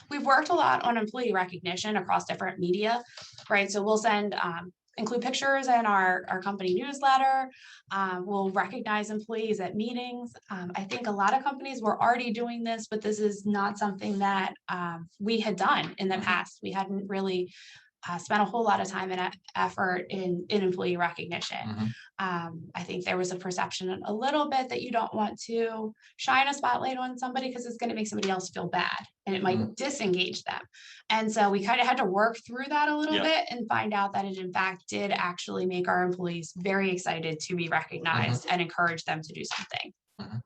We've worked a lot on employee recognition across different media, right? So we'll include pictures in our company newsletter. We'll recognize employees at meetings. I think a lot of companies were already doing this, but this is not something that we had done in the past. We hadn't really spent a whole lot of time and effort in employee recognition. Mhm. I think there was a perception a little bit that you don't want to shine a spotlight on somebody because it's going to make somebody else feel bad and it might disengage them. And so we kind of had to work through that a little Yeah. bit and find out that it in fact did actually make our employees very excited to be recognized and encourage them to do something. Mhm.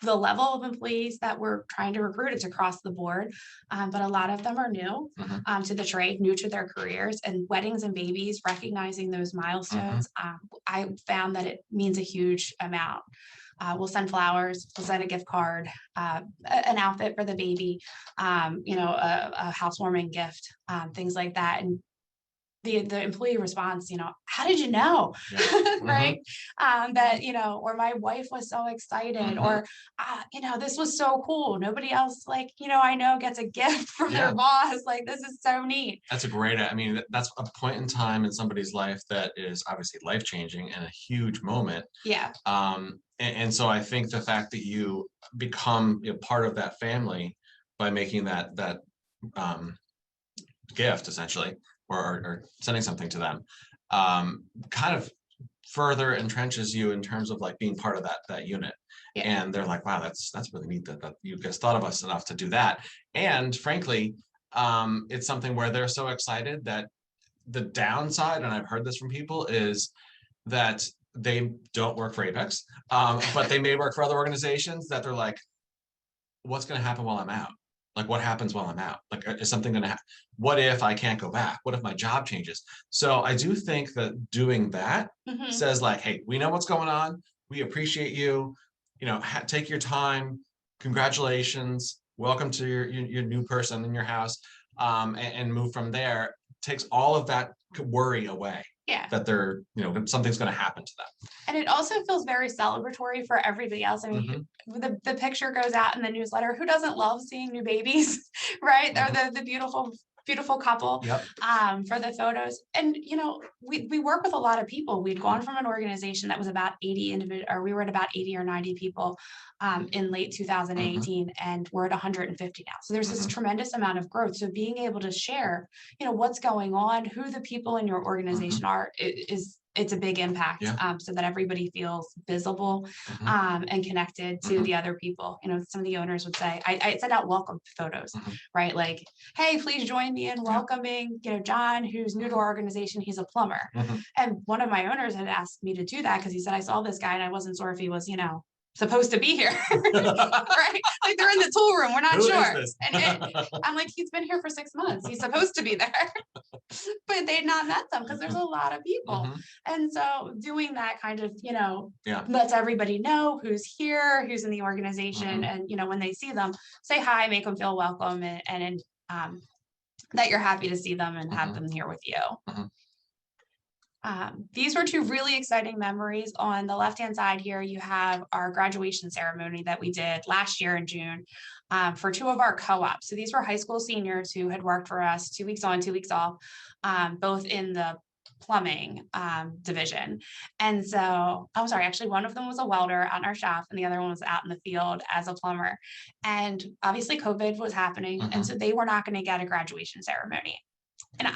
The level of employees that we're trying to recruit, it's across the board, but a lot of them are new to the trade, new to their careers, and weddings and babies, recognizing those milestones. I found that it means a huge amount. We'll send flowers, we'll send a gift card, an outfit for the baby, a housewarming gift, things like that. And the employee response, how did you know? Yeah. Right. That, or my wife was so excited, or, this was so cool. Nobody else, I know gets a gift from their boss. Like, this is so neat. That's a great, I mean, that's a point in time in somebody's life that is obviously life-changing and a huge moment. Yeah. And so I think the fact that you become a part of that family by making that gift essentially, or sending something to them, kind of further entrenches you in terms of like being part of that unit. Yeah. And they're like, wow, that's really neat that you guys thought of us enough to do that. And frankly, it's something where they're so excited that the downside, and I've heard this from people, is that they don't work for Apex, but they may work for other organizations that they're like, what's going to happen while I'm out? Like, what happens while I'm out? Like, is something going to happen? What if I can't go back? What if my job changes? So I do think that doing that says like, hey, we know what's going on. We appreciate you. Take your time. Congratulations. Welcome to your new person in your house, and move from there. Takes all of that worry away. Yeah. That they're, something's going to happen to them. And it also feels very celebratory for everybody else. I mean, the picture goes out in the newsletter. Who doesn't love seeing new babies, right? They're the beautiful couple. Yep. For the photos. And, we work with a lot of people. We'd gone from an organization that was about 80 individuals, or we were at about 80 or 90 people in late 2018, and we're at 150 now. So there's this tremendous amount of growth. So being able to share, what's going on, who the people in your organization are, it's a big impact, so that everybody feels visible and connected to the other people. Some of the owners would say, I send out welcome photos, right? Like, hey, please join me in welcoming, John, who's new to our organization. He's a plumber. And one of my owners had asked me to do that because he said, I saw this guy and I wasn't sure if he was, supposed to be here, right? Like, they're in the tool room. We're not sure. And I'm like, he's been here for 6 months. He's supposed to be there, but they'd not met them because there's a lot of people. And so doing that kind of, lets everybody know who's here, who's in the organization. And, when they see them, say hi, make them feel welcome, and that you're happy to see them and have them here with you. These were two really exciting memories. On the left-hand side here, you have our graduation ceremony that we did last year in June for two of our co-ops. So these were high school seniors who had worked for us 2 weeks on, 2 weeks off, both in the plumbing division. And so, I'm sorry, actually one of them was a welder out in our shop and the other one was out in the field as a plumber. And obviously COVID was happening. And so they were not going to get a graduation ceremony. And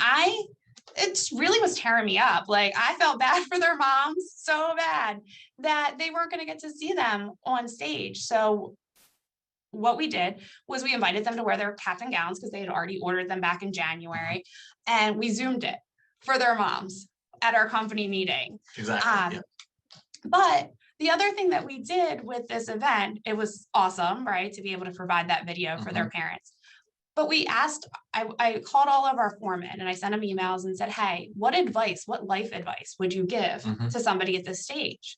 it really was tearing me up. Like, I felt bad for their moms so bad that they weren't going to get to see them on stage. So what we did was we invited them to wear their caps and gowns because they had already ordered them back in January. And we Zoomed it for their moms at our company meeting. Exactly. But the other thing that we did with this event, it was awesome, right? To be able to provide that video for their parents. But we asked, I called all of our foremen and I sent them emails and said, hey, what life advice would you give to somebody at this stage?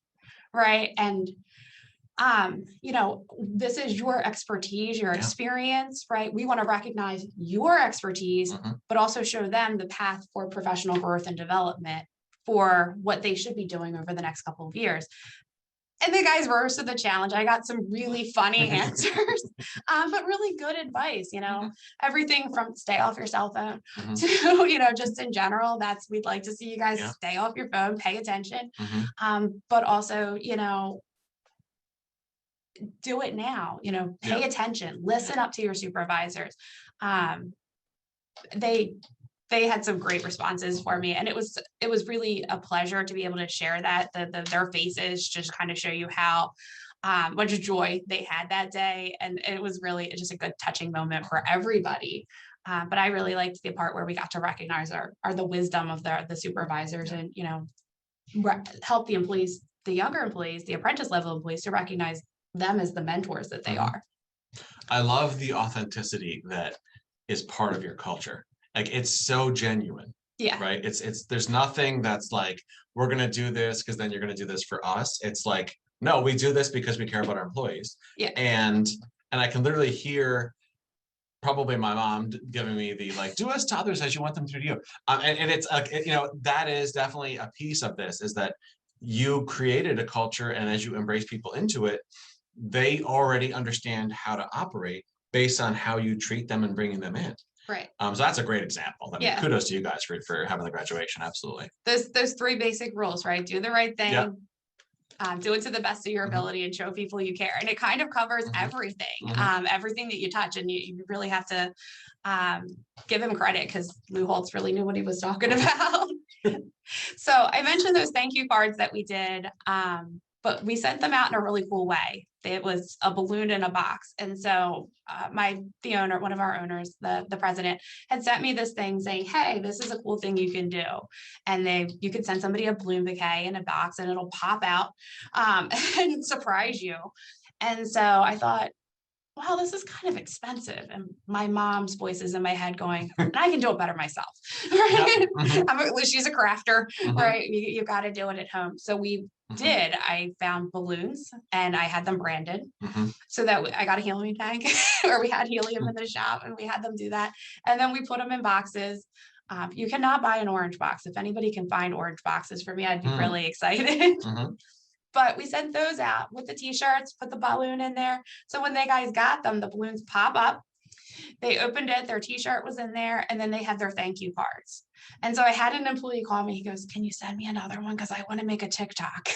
Right. And, this is your expertise, your experience, right? We want to recognize your expertise, but also show them the path for professional growth and development for what they should be doing over the next couple of years. And the guys rose to the challenge. I got some really funny answers, but really good advice, everything from stay off your cell phone to, just in general, we'd like to see you guys stay off your phone, pay attention, but also, do it now, pay attention, listen up to your supervisors. They they had some great responses for me, and it was really a pleasure to be able to share that. Their faces just kind of show you how much joy they had that day, and it was really just a good touching moment for everybody. But I really liked the part where we got to recognize the wisdom of the supervisors, and help the employees, the younger employees, the apprentice level employees, to recognize them as the mentors that they are. I love the authenticity that is part of your culture. Like, it's so genuine. Yeah. Right. It's there's nothing that's like, we're going to do this because then you're going to do this for us. It's like, no, we do this because we care about our employees. Yeah. And I can literally hear probably my mom giving me the, like, do us to others as you want them to do you. And it's that is definitely a piece of this, is that you created a culture, and as you embrace people into it, they already understand how to operate based on how you treat them and bringing them in. Right. So that's a great example. I mean, Yeah. kudos to you guys for having the graduation. Absolutely. Those 3 basic rules, right? Do the right thing. Yeah. Do it to the best of your ability, and show people you care. And it kind of covers everything, everything that you touch. And you really have to give him credit, because Lou Holtz really knew what he was talking about. So I mentioned those thank you cards that we did, but we sent them out in a really cool way. It was a balloon in a box. And so one of our owners, the president, had sent me this thing saying, hey, this is a cool thing you can do. And you could send somebody a balloon bouquet in a box, and it'll pop out and surprise you. And so I thought, wow, this is kind of expensive. And my mom's voice is in my head going, I can do it better myself. Right? Yep. She's a crafter, right? You got to do it at home. So we did. I found balloons, and I had them branded, so that I got a helium tank, or we had helium in the shop, and we had them do that. And then we put them in boxes. You cannot buy an orange box. If anybody can find orange boxes for me, I'd be really excited. But we sent those out with the t-shirts, put the balloon in there. So when they guys got them, the balloons pop up. They opened it, their t-shirt was in there, and then they had their thank you cards. And so I had an employee call me. He goes, can you send me another one? Because I want to make a TikTok.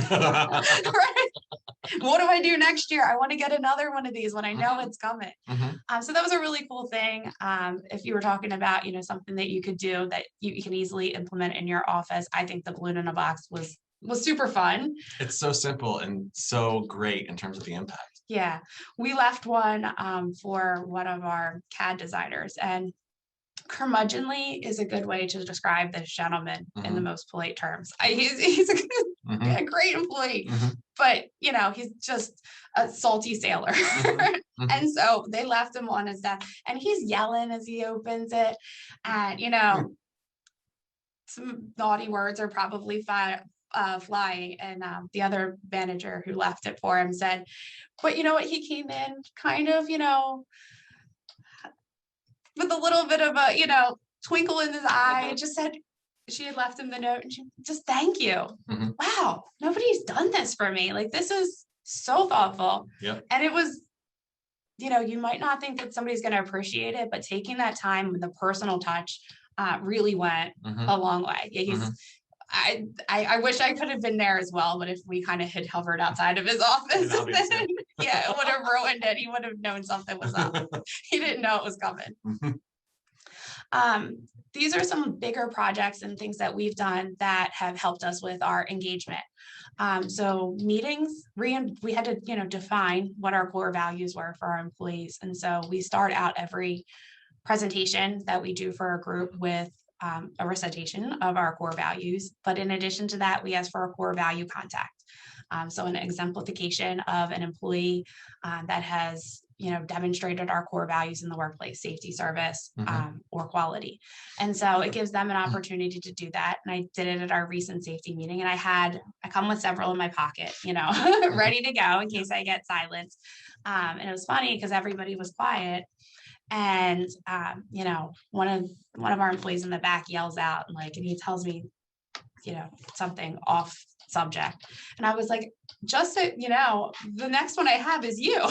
Right? What do I do next year? I want to get another one of these when I know it's coming. So that was a really cool thing. If you were talking about, something that you could do that you can easily implement in your office, I think the balloon in a box was super fun. It's so simple and so great in terms of the impact. Yeah, we left one for one of our CAD designers, and curmudgeonly is a good way to describe this gentleman in the most polite terms. He's a great employee, but he's just a salty sailor. And so they left him on his desk, and he's yelling as he opens it, and some naughty words are probably flying. And the other manager who left it for him said, but you know what, he came in kind of with a little bit of a twinkle in his eye, and just said, she had left him the note, and she just, thank you. Wow, nobody's done this for me. Like, this is so thoughtful. And it was, you might not think that somebody's going to appreciate it, but taking that time with the personal touch really went a long way. I wish I could have been there as well, but if we kind of had hovered outside of his office, then it would have ruined it. He would have known something was up. He didn't know it was coming. These are some bigger projects and things that we've done that have helped us with our engagement. So meetings, we had to define what our core values were for our employees. And so we start out every presentation that we do for a group with a recitation of our core values. But in addition to that, we ask for a core value contact. So an exemplification of an employee that has demonstrated our core values in the workplace: safety, service, or quality. And so it gives them an opportunity to do that. And I did it at our recent safety meeting, and I come with several in my pocket, ready to go in case I get silenced. And it was funny because everybody was quiet. And one of our employees in the back yells out, and he tells me something off subject. And I was like, just so you know, the next one I have is you.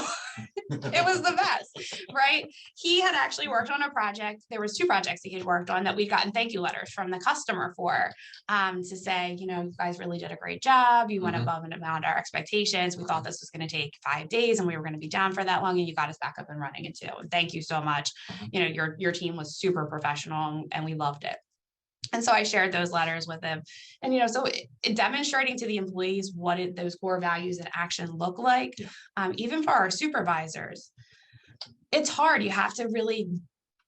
It was the best, right? He had actually worked on a project. There was 2 projects that he had worked on that we'd gotten thank you letters from the customer for, to say, you know, you guys really did a great job. You went above and beyond our expectations. We thought this was going to take 5 days and we were going to be down for that long, and you got us back up and running in 2. And thank you so much. You know, your team was super professional and we loved it. And so I shared those letters with him. And, you know, so demonstrating to the employees what those core values and action look like, even for our supervisors, it's hard. You have to really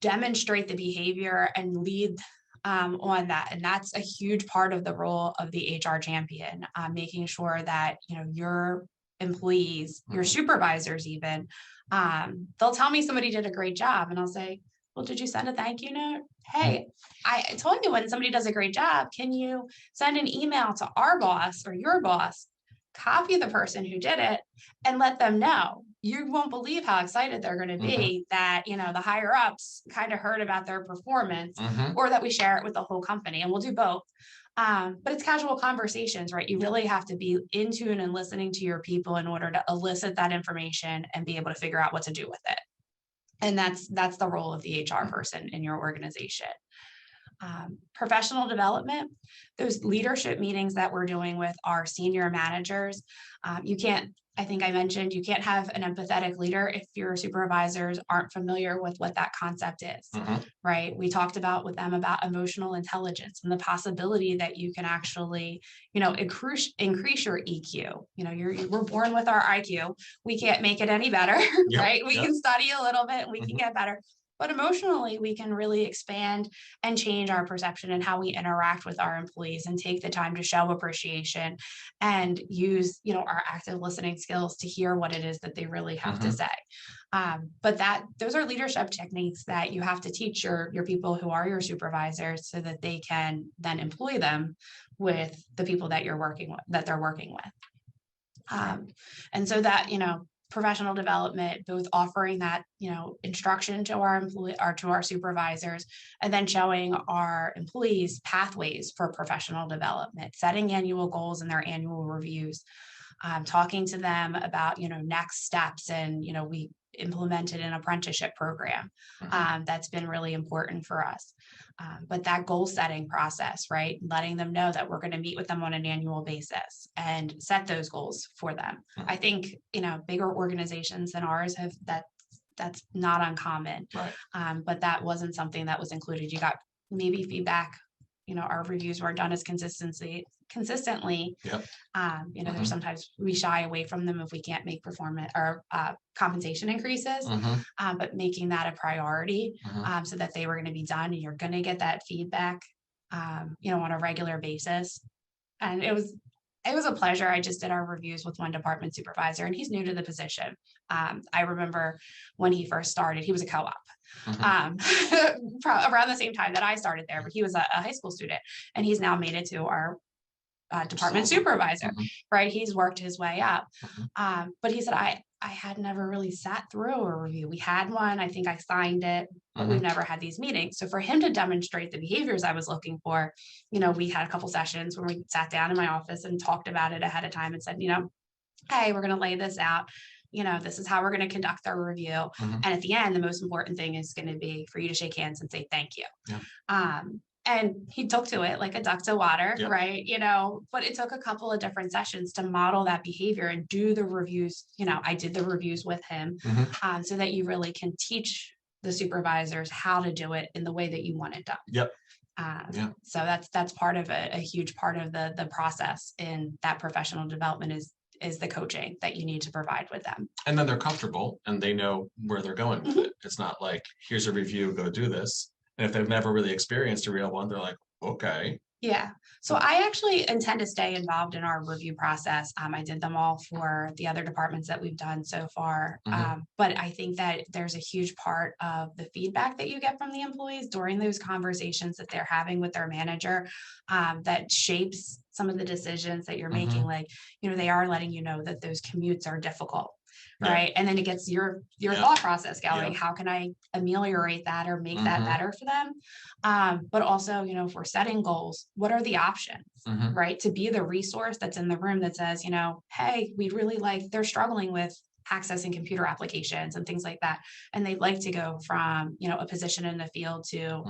demonstrate the behavior and lead on that. And that's a huge part of the role of the HR champion, making sure that, you know, your employees, your supervisors even, they'll tell me somebody did a great job. And I'll say, well, did you send a thank you note? Hey, I told you when somebody does a great job, can you send an email to our boss or your boss, copy the person who did it, and let them know? You won't believe how excited they're going to be that, you know, the higher ups kind of heard about their performance, or that we share it with the whole company, and we'll do both. But it's casual conversations, right? You really have to be in tune and listening to your people in order to elicit that information and be able to figure out what to do with it. And that's the role of the HR person in your organization. Professional development, those leadership meetings that we're doing with our senior managers, you can't, I think I mentioned, you can't have an empathetic leader if your supervisors aren't familiar with what that concept is, right? We talked with them about emotional intelligence and the possibility that you can actually, you know, increase your EQ. You know, we're born with our IQ. We can't make it any better, right? We can study a little bit and we can get better. But emotionally, we can really expand and change our perception and how we interact with our employees, and take the time to show appreciation and use, you know, our active listening skills to hear what it is that they really have to say. But those are leadership techniques that you have to teach your people who are your supervisors, so that they can then employ them with the people that they're working with. And so that, you know, professional development, both offering that, you know, instruction to our to our supervisors, and then showing our employees pathways for professional development, setting annual goals in their annual reviews, talking to them about, you know, next steps. And, you know, we implemented an apprenticeship program that's been really important for us. But that goal setting process, right? Letting them know that we're going to meet with them on an annual basis and set those goals for them. I think, you know, bigger organizations than ours have that's not uncommon. Right. But that wasn't something that was included. You got maybe feedback. You know, our reviews weren't done as consistently. Yep. You know, there's sometimes we shy away from them if we can't make performance or compensation increases, but making that a priority, so that they were going to be done, and you're going to get that feedback, you know, on a regular basis. And it was a pleasure. I just did our reviews with one department supervisor, and he's new to the position. I remember when he first started, he was a co-op. Around the same time that I started there, but he was a high school student, and he's now made it to our department supervisor, right? He's worked his way up. But he said, I had never really sat through a review. We had one, I think I signed it, but we've never had these meetings. So for him to demonstrate the behaviors I was looking for, you know, we had a couple sessions where we sat down in my office and talked about it ahead of time and said, you know, hey, we're going to lay this out. You know, this is how we're going to conduct our review. And at the end, the most important thing is going to be for you to shake hands and say thank you. And he took to it like a duck to water, right? You know, but it took a couple of different sessions to model that behavior and do the reviews. You know, I did the reviews with him, so that you really can teach the supervisors how to do it in the way that you want it done. So that's part of a huge part of the process in that professional development is the coaching that you need to provide with them. And then they're comfortable and they know where they're going with it. It's not like, here's a review, go do this. And if they've never really experienced a real one, they're like, okay. Yeah. So I actually intend to stay involved in our review process. I did them all for the other departments that we've done so far. But I think that there's a huge part of the feedback that you get from the employees during those conversations that they're having with their manager, that shapes some of the decisions that you're making. Like, you know, they are letting you know that those commutes are difficult. right? And then it gets your thought process going. How can I ameliorate that or make that better for them? But also, you know, if we're setting goals, what are the options, right? To be the resource that's in the room that says, you know, hey, we'd really like, they're struggling with accessing computer applications and things like that. And they'd like to go from, you know, a position in the field to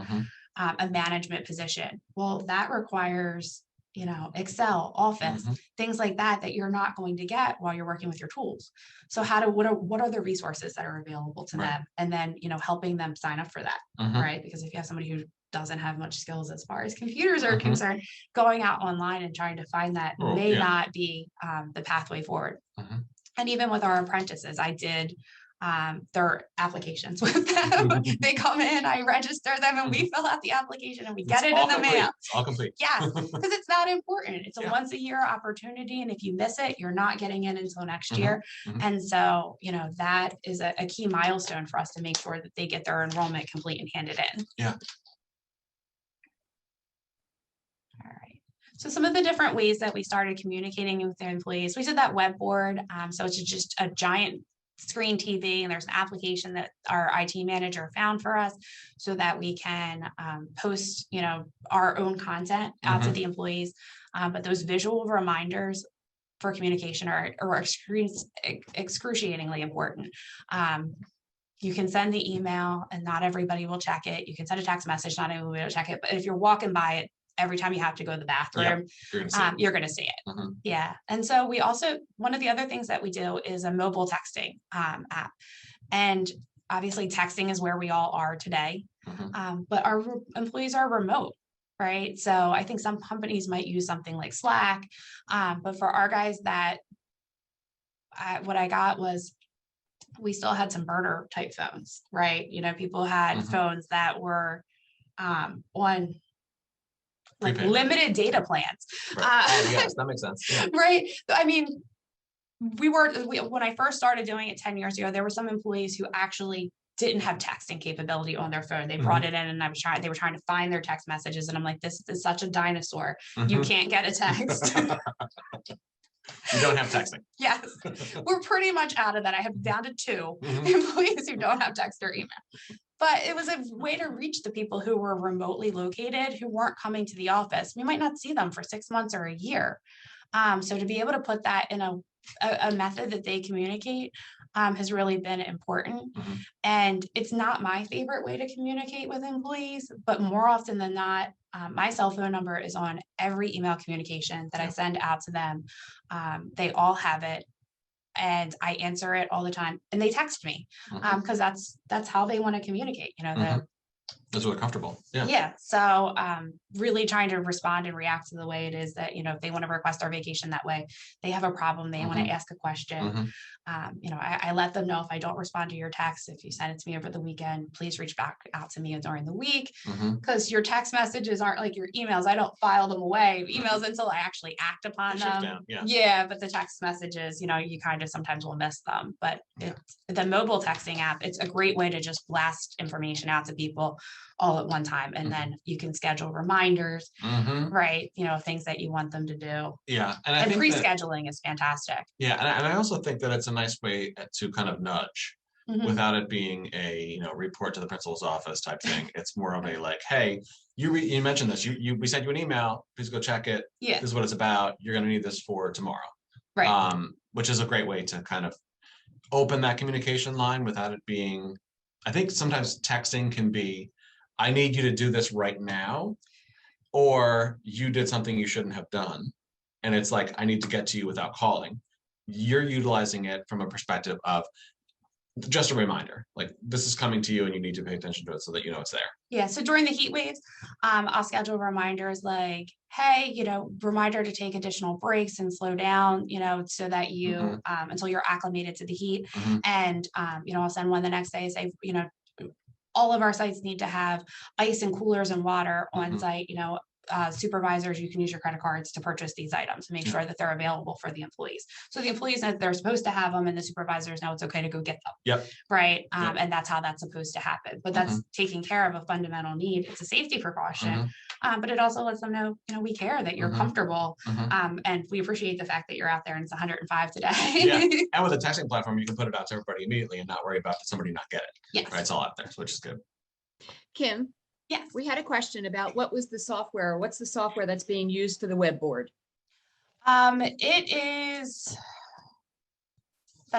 a management position. Well, that requires, you know, Excel, Office, things like that, that you're not going to get while you're working with your tools. So what are the resources that are available to them? And then, you know, helping them sign up for that, right? Because if you have somebody who doesn't have much skills as far as computers are concerned, going out online and trying to find that may not be the pathway forward. And even with our apprentices, I did their applications with them. They come in, I register them, and we fill out the application and we get it in the mail. It's all complete. Yes, because it's that important. It's a once a year opportunity. And if you miss it, you're not getting in until next year. And so, you know, that is a key milestone for us to make sure that they get their enrollment complete and handed in. All right. So some of the different ways that we started communicating with the employees, we did that web board. So it's just a giant screen TV, and there's an application that our IT manager found for us so that we can post, you know, our own content out to the employees. But those visual reminders for communication are excruciatingly important. You can send the email and not everybody will check it. You can send a text message, not everybody will check it. But if you're walking by it, every time you have to go to the bathroom, you're going to see it. Yeah. And so we also, one of the other things that we do is a mobile texting app. And obviously texting is where we all are today, but our employees are remote, right? So I think some companies might use something like Slack, but for our guys what I got was, we still had some burner type phones, right? You know, people had phones that were on like limited data plans. Yes, that makes sense. Right. I mean, when I first started doing it 10 years ago, there were some employees who actually didn't have texting capability on their phone. They brought it in and they were trying to find their text messages. And I'm like, this is such a dinosaur. You can't get a text. You don't have texting. Yes. We're pretty much out of that. I have down to 2 employees who don't have text or email. But it was a way to reach the people who were remotely located, who weren't coming to the office. We might not see them for 6 months or a year. So to be able to put that in a method that they communicate has really been important. And it's not my favorite way to communicate with employees, but more often than not, my cell phone number is on every email communication that I send out to them. They all have it. And I answer it all the time, and they text me because that's how they want to communicate. You know, that's really comfortable. Yeah. So really trying to respond and react to the way it is that, you know, if they want to request our vacation that way, they have a problem, they want to ask a question. You know, I let them know if I don't respond to your text, if you send it to me over the weekend, please reach back out to me during the week, because your text messages aren't like your emails. I don't file them away, emails, until I actually act upon them. But the text messages, you know, you kind of sometimes will miss them. But the mobile texting app, it's a great way to just blast information out to people all at one time, and then you can schedule reminders, right? You know, things that you want them to do. And I think pre-scheduling is fantastic. And I also think that it's a nice way to kind of nudge without it being a, you know, report to the principal's office type thing. It's more of a like, hey, you mentioned this, we sent you an email, please go check it. This is what it's about. You're going to need this for tomorrow. Right. Which is a great way to kind of open that communication line without it being, I think sometimes texting can be, I need you to do this right now, or you did something you shouldn't have done. And it's like, I need to get to you without calling. You're utilizing it from a perspective of just a reminder, like this is coming to you and you need to pay attention to it so that you know it's there. Yeah. So during the heat waves, I'll schedule reminders like, hey, you know, reminder to take additional breaks and slow down, you know, so that you, until you're acclimated to the heat. And, you know, I'll send one the next day, say, you know, all of our sites need to have ice and coolers and water on site, you know, supervisors, you can use your credit cards to purchase these items, to make sure that they're available for the employees. So the employees know that they're supposed to have them, and the supervisors know it's okay to go get them. Yep. Right. And that's how that's supposed to happen. But that's taking care of a fundamental need. It's a safety precaution, but it also lets them know, we care that you're comfortable. And we appreciate the fact that you're out there and it's 105 today. And with a texting platform, you can put it out to everybody immediately and not worry about somebody not get it. Yes. Right. It's all out there, which is good. Kim, Yes. we had a question about what was the software, what's the software that's being used for the web board? That's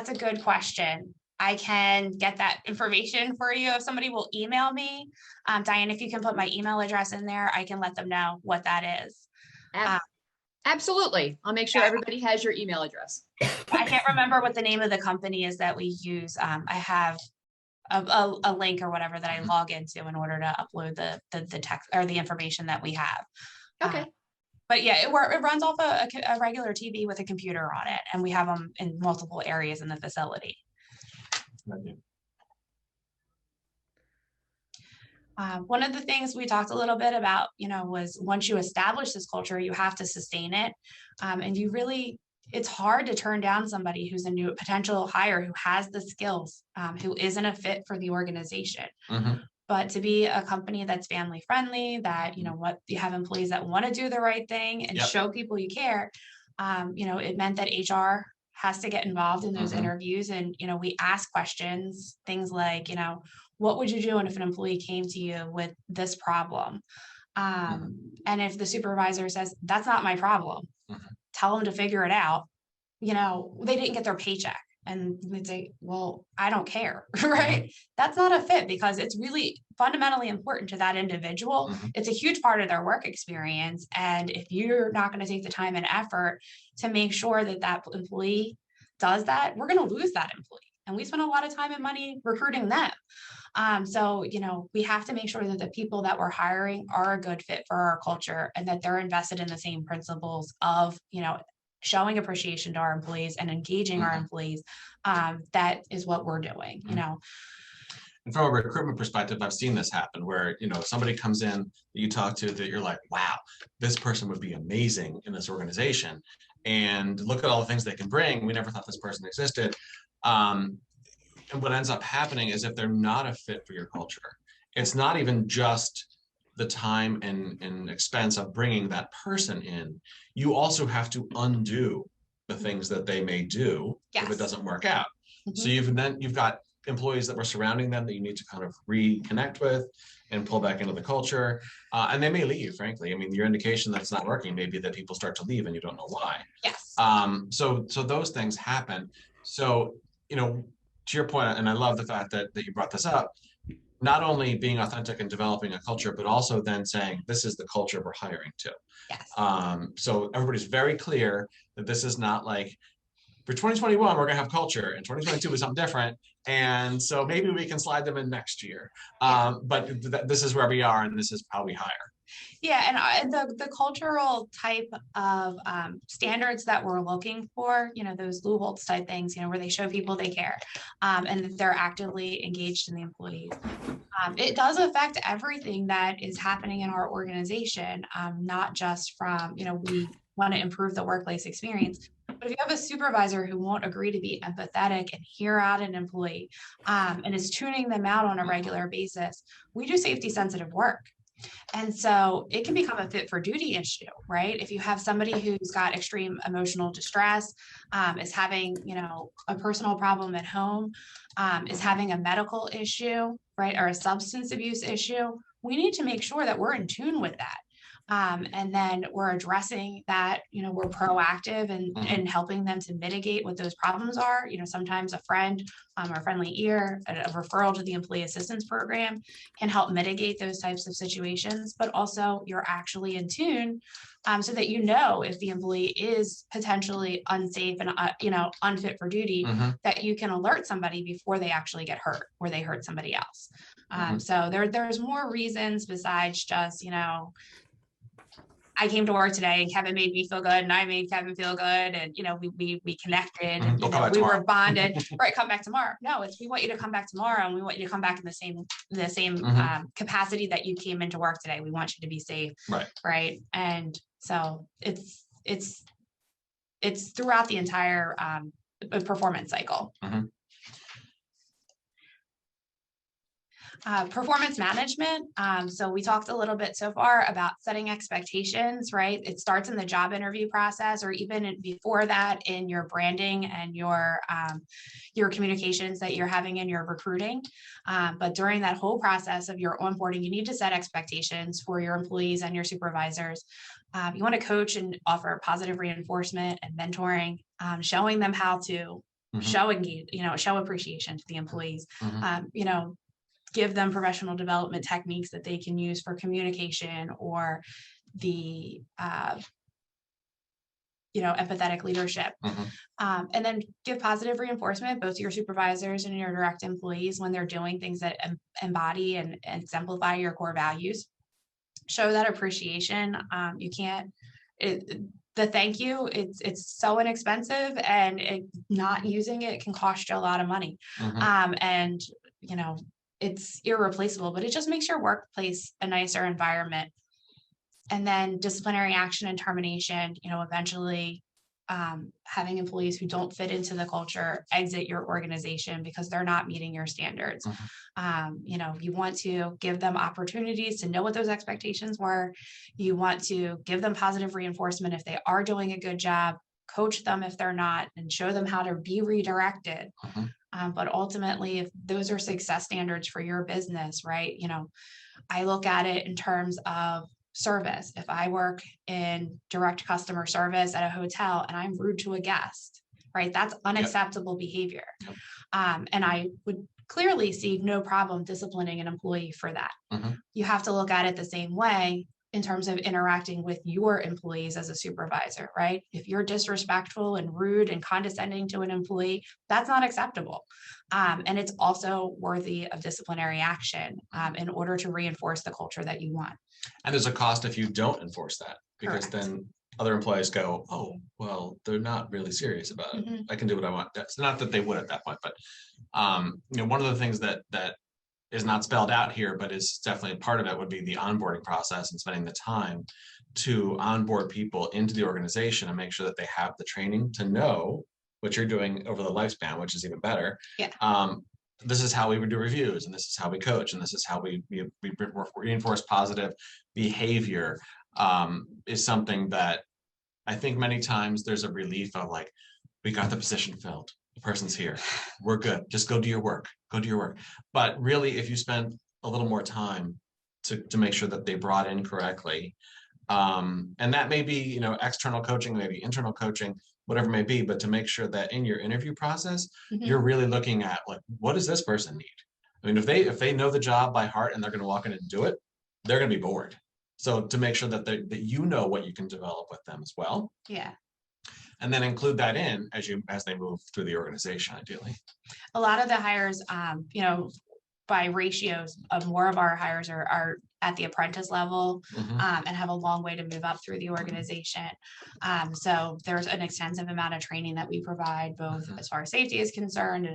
a good question. I can get that information for you if somebody will email me. Diane, if you can put my email address in there, I can let them know what that is. Absolutely. I'll make sure everybody has your email address. I can't remember what the name of the company is that we use. I have a link or whatever that I log into in order to upload the text or the information that we have. Okay. But yeah, it runs off a regular TV with a computer on it, and we have them in multiple areas in the facility. One of the things we talked a little bit about, was once you establish this culture, you have to sustain it. And it's hard to turn down somebody who's a new potential hire who has the skills, who isn't a fit for the organization. But to be a company that's family friendly, that, you have employees that want to do the right thing and show people you care, it meant that HR has to get involved in those interviews. And, we ask questions, things like, what would you do if an employee came to you with this problem? And if the supervisor says, that's not my problem, tell them to figure it out. They didn't get their paycheck. And they'd say, well, I don't care, right? That's not a fit because it's really fundamentally important to that individual. It's a huge part of their work experience. And if you're not going to take the time and effort to make sure that that employee does that, we're going to lose that employee. And we spend a lot of time and money recruiting them. So, we have to make sure that the people that we're hiring are a good fit for our culture and that they're invested in the same principles of, showing appreciation to our employees and engaging our employees. That is what we're doing, And from a recruitment perspective, I've seen this happen where, somebody comes in that you talk to that you're like, wow, this person would be amazing in this organization. And look at all the things they can bring. We never thought this person existed. And what ends up happening is if they're not a fit for your culture, it's not even just the time and expense of bringing that person in. You also have to undo the things that they may do if it doesn't work out. So you've got employees that were surrounding them that you need to kind of reconnect with and pull back into the culture. And they may leave, frankly. I mean, your indication that it's not working may be that people start to leave and you don't know why. Yes. So those things happen. So, to your point, and I love the fact that you brought this up, not only being authentic and developing a culture, but also then saying, this is the culture we're hiring to. Yes. So everybody's very clear that this is not like, for 2021, we're going to have culture, and 2022 is something different. And so maybe we can slide them in next year. But this is where we are, and this is how we hire. Yeah, and the cultural type of standards that we're looking for, those Lou Holtz type things, where they show people they care, and that they're actively engaged in the employees. It does affect everything that is happening in our organization, not just from, we want to improve the workplace experience. But if you have a supervisor who won't agree to be empathetic and hear out an employee, and is tuning them out on a regular basis, we do safety sensitive work. And so it can become a fit for duty issue, right? If you have somebody who's got extreme emotional distress, is having, a personal problem at home, is having a medical issue, right? Or a substance abuse issue, we need to make sure that we're in tune with that. And then we're addressing that, we're proactive and helping them to mitigate what those problems are. Sometimes a friend or a friendly ear, a referral to the employee assistance program can help mitigate those types of situations, but also you're actually in tune so that if the employee is potentially unsafe and, unfit for duty, that you can alert somebody before they actually get hurt or they hurt somebody else. So there's more reasons besides just, I came to work today and Kevin made me feel good and I made Kevin feel good. And, we connected and, Don't come back we were tomorrow. bonded, right? Come back tomorrow. No, we want you to come back tomorrow and we want you to come back in the same capacity that you came into work today. We want you to be safe. Right. Right. And so it's throughout the entire performance cycle. Performance management. So we talked a little bit so far about setting expectations, right? It starts in the job interview process, or even before that in your branding and your communications that you're having in your recruiting. But during that whole process of your onboarding, you need to set expectations for your employees and your supervisors. You want to coach and offer positive reinforcement and mentoring, showing them how to show appreciation to the employees. Give them professional development techniques that they can use for communication or the empathetic leadership. And then give positive reinforcement both to your supervisors and your direct employees when they're doing things that embody and exemplify your core values. Show that appreciation. The thank you, it's so inexpensive, and not using it can cost you a lot of money. And it's irreplaceable, but it just makes your workplace a nicer environment. And then disciplinary action and termination, eventually having employees who don't fit into the culture exit your organization because they're not meeting your standards. You want to give them opportunities to know what those expectations were. You want to give them positive reinforcement if they are doing a good job, coach them if they're not, and show them how to be redirected. But ultimately, if those are success standards for your business, right? I look at it in terms of service. If I work in direct customer service at a hotel and I'm rude to a guest, right? That's unacceptable behavior. And I would clearly see no problem disciplining an employee for that. You have to look at it the same way in terms of interacting with your employees as a supervisor, right? If you're disrespectful and rude and condescending to an employee, that's not acceptable. And it's also worthy of disciplinary action in order to reinforce the culture that you want. And there's a cost if you don't enforce that, because Correct. then other employees go, oh, well, they're not really serious about it. I can do what I want. That's not that they would at that point, but one of the things that is not spelled out here, but is definitely a part of it, would be the onboarding process and spending the time to onboard people into the organization and make sure that they have the training to know what you're doing over the lifespan, which is even better. This is how we would do reviews, and this is how we coach, and this is how we reinforce positive behavior. Is something that I think many times there's a relief of, like, we got the position filled. The person's here. We're good. Just go do your work. Go do your work. But really, if you spend a little more time to make sure that they brought in correctly, and that may be, external coaching, maybe internal coaching, whatever it may be, but to make sure that in your interview process, you're really looking at, like, what does this person need? I mean, if they know the job by heart and they're going to walk in and do it, they're going to be bored. So to make sure that that what you can develop with them as well. And then include that in as they move through the organization, ideally. A lot of the hires, by ratios of more of our hires are at the apprentice level and have a long way to move up through the organization. So there's an extensive amount of training that we provide, both as far as safety is concerned,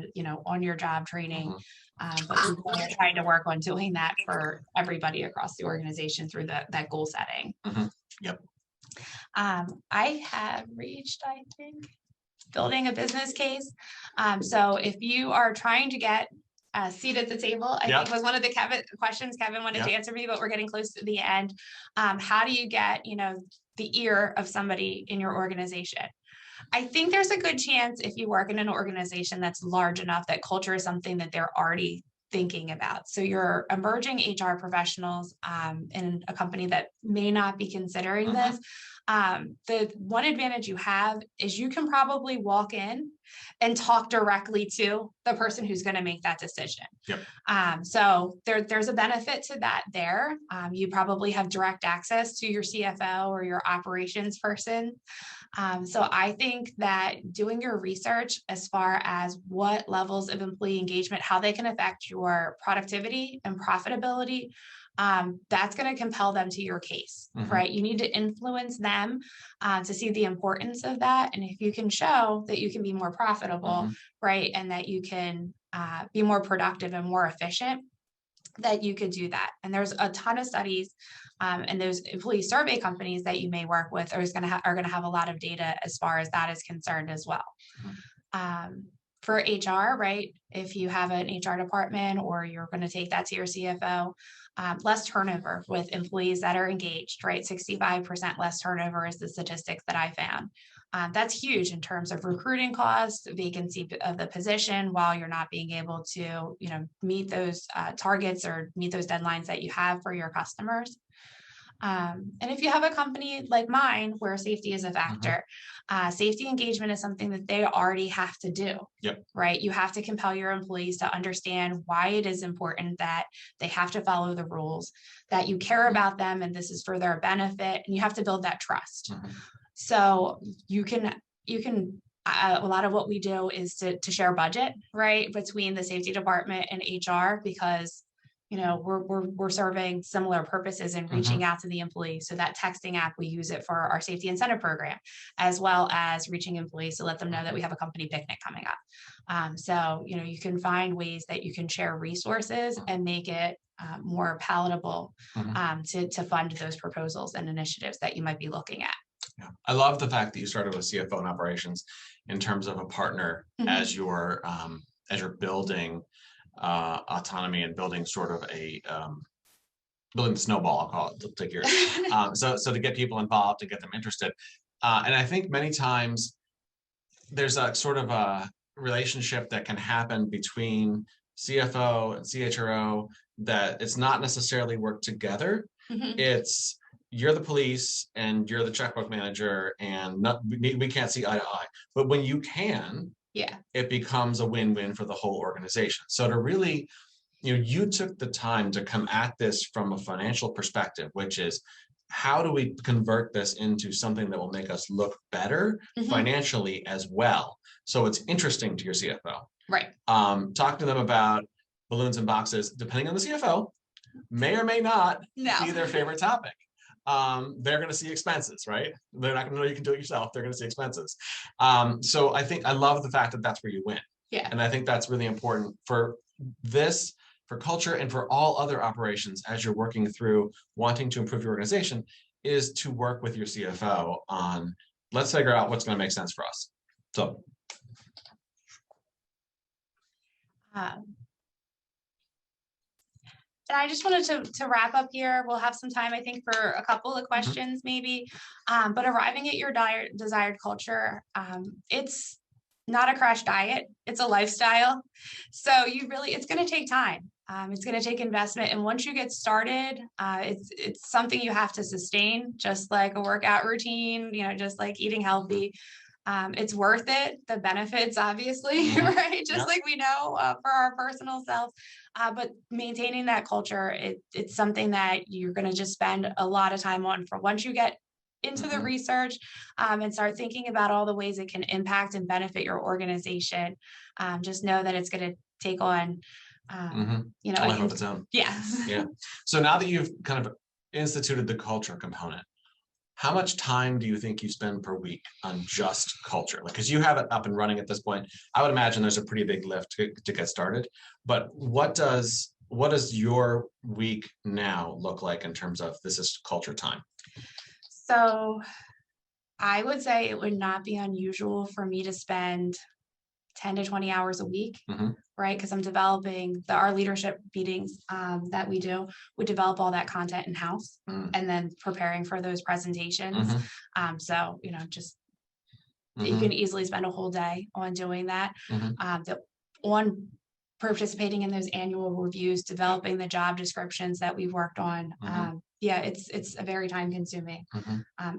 on your job training. But we're trying to work on doing that for everybody across the organization through that goal setting. I have reached, I think, building a business case. So if you are trying to get a seat at the table, I think was one of the questions Kevin wanted to answer me, but we're getting close to the end. How do you get, the ear of somebody in your organization? I think there's a good chance if you work in an organization that's large enough that culture is something that they're already thinking about. So you're emerging HR professionals in a company that may not be considering this. The one advantage you have is you can probably walk in and talk directly to the person who's going to make that decision. So there's a benefit to that there. You probably have direct access to your CFO or your operations person. So I think that doing your research as far as what levels of employee engagement, how they can affect your productivity and profitability that's going to compel them to your case, right? You need to influence them to see the importance of that. And if you can show that you can be more profitable, right, and that you can be more productive and more efficient, that you could do that. And there's a ton of studies and those employee survey companies that you may work with are going to have a lot of data as far as that is concerned as well. For HR, right? If you have an HR department or you're going to take that to your CFO, less turnover with employees that are engaged, right? 65% less turnover is the statistics that I found. That's huge in terms of recruiting costs, vacancy of the position, while you're not being able to, meet those targets or meet those deadlines that you have for your customers. And if you have a company like mine where safety is a factor, safety engagement is something that they already have to do, right? You have to compel your employees to understand why it is important that they have to follow the rules, that you care about them and this is for their benefit, and you have to build that trust. So you can a lot of what we do is to share budget, right, between the safety department and HR, because we're serving similar purposes in reaching out to the employees. So that texting app, we use it for our safety incentive program, as well as reaching employees to let them know that we have a company picnic coming up. So, you can find ways that you can share resources and make it more palatable to fund those proposals and initiatives that you might be looking at. Yeah. I love the fact that you started with CFO and operations in terms of a partner as you're building autonomy and building sort of a building the snowball, I'll call it, take yours. So to get people involved, to get them interested. And I think many times there's a sort of a relationship that can happen between CFO and CHRO that it's not necessarily work together. It's you're the police and you're the checkbook manager and we can't see eye to eye. But when you can, it becomes a win-win for the whole organization. So to really, you took the time to come at this from a financial perspective, which is how do we convert this into something that will make us look better financially as well? So it's interesting to your CFO. Right. Talk to them about balloons and boxes, depending on the CFO, may or may not be their favorite topic. They're going to see expenses, right? They're not going to know you can do it yourself. They're going to see expenses. So I think I love the fact that that's where you win. Yeah. And I think that's really important for this, for culture, and for all other operations as you're working through wanting to improve your organization, is to work with your CFO on, let's figure out what's going to make sense for us. So. And I just wanted to wrap up here. We'll have some time, I think, for a couple of questions maybe. But arriving at your desired culture, it's not a crash diet, it's a lifestyle. So it's going to take time. It's going to take investment. And once you get started, it's something you have to sustain, just like a workout routine, just like eating healthy. It's worth it. The benefits, obviously, right? Just like we know for our personal self, but maintaining that culture, it's something that you're going to just spend a lot of time on. For once you get into the research and start thinking about all the ways it can impact and benefit your organization, just know that it's going to take on, a life of its own. Yeah. So now that you've kind of instituted the culture component, how much time do you think you spend per week on just culture? Because you have it up and running at this point. I would imagine there's a pretty big lift to get started. But what does your week now look like in terms of this is culture time? So I would say it would not be unusual for me to spend 10 to 20 hours a week, right? Because I'm developing our leadership meetings that we do. We develop all that content in-house and then preparing for those presentations. So, just you can easily spend a whole day on doing that. On participating in those annual reviews, developing the job descriptions that we've worked on. It's a very time consuming.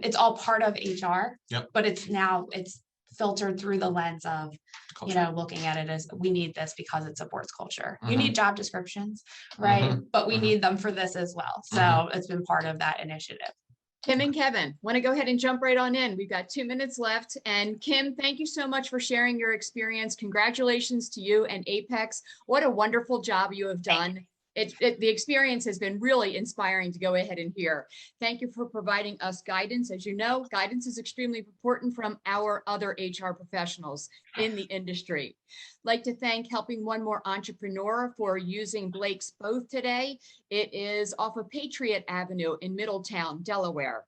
It's all part of HR, but it's filtered through the lens of culture. Looking at it as we need this because it supports culture. You need job descriptions, right? But we need them for this as well. So it's been part of that initiative. Kim and Kevin, want to go ahead and jump right on in. We've got 2 minutes left. And Kim, thank you so much for sharing your experience. Congratulations to you and Apex. What a wonderful job you have done. The experience has been really inspiring to go ahead and hear. Thank you for providing us guidance. As you know, guidance is extremely important from our other HR professionals in the industry. I'd like to thank Helping One More Entrepreneur for using Blake's booth today. It is off of Patriot Avenue in Middletown, Delaware.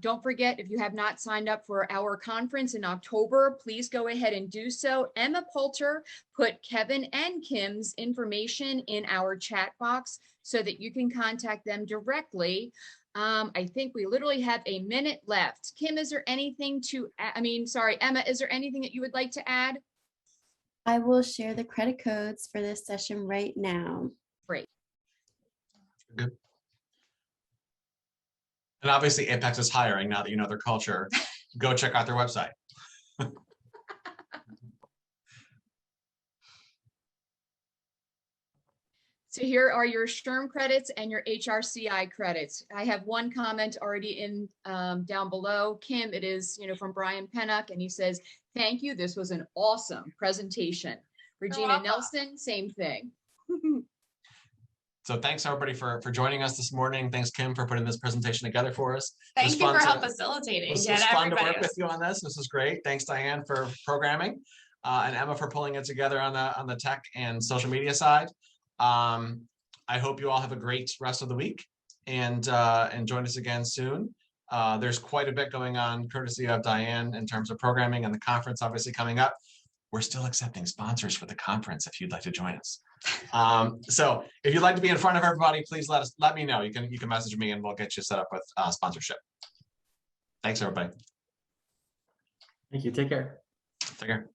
Don't forget, if you have not signed up for our conference in October, please go ahead and do so. Emma Poulter put Kevin and Kim's information in our chat box so that you can contact them directly. I think we literally have a minute left. Kim, is there anything to, Emma, is there anything that you would like to add? I will share the credit codes for this session right now. Great. Good. And obviously Apex is hiring now that you know their culture. Go check out their website. So here are your SHRM credits and your HRCI credits. I have one comment already in down below. Kim, it is from Brian Pennock, and he says, thank you. This was an awesome presentation. Regina Nelson, same thing. So thanks everybody for joining us this morning. Thanks, Kim, for putting this presentation together for us. Thank you for help facilitating. It was fun to work with you on this. This is great. Thanks, Diane, for programming, and Emma for pulling it together on the tech and social media side. I hope you all have a great rest of the week and join us again soon. There's quite a bit going on courtesy of Diane in terms of programming and the conference obviously coming up. We're still accepting sponsors for the conference if you'd like to join us. So if you'd like to be in front of everybody, please let me know. You can message me and we'll get you set up with sponsorship. Thanks, everybody. Thank you. Take care. Take care.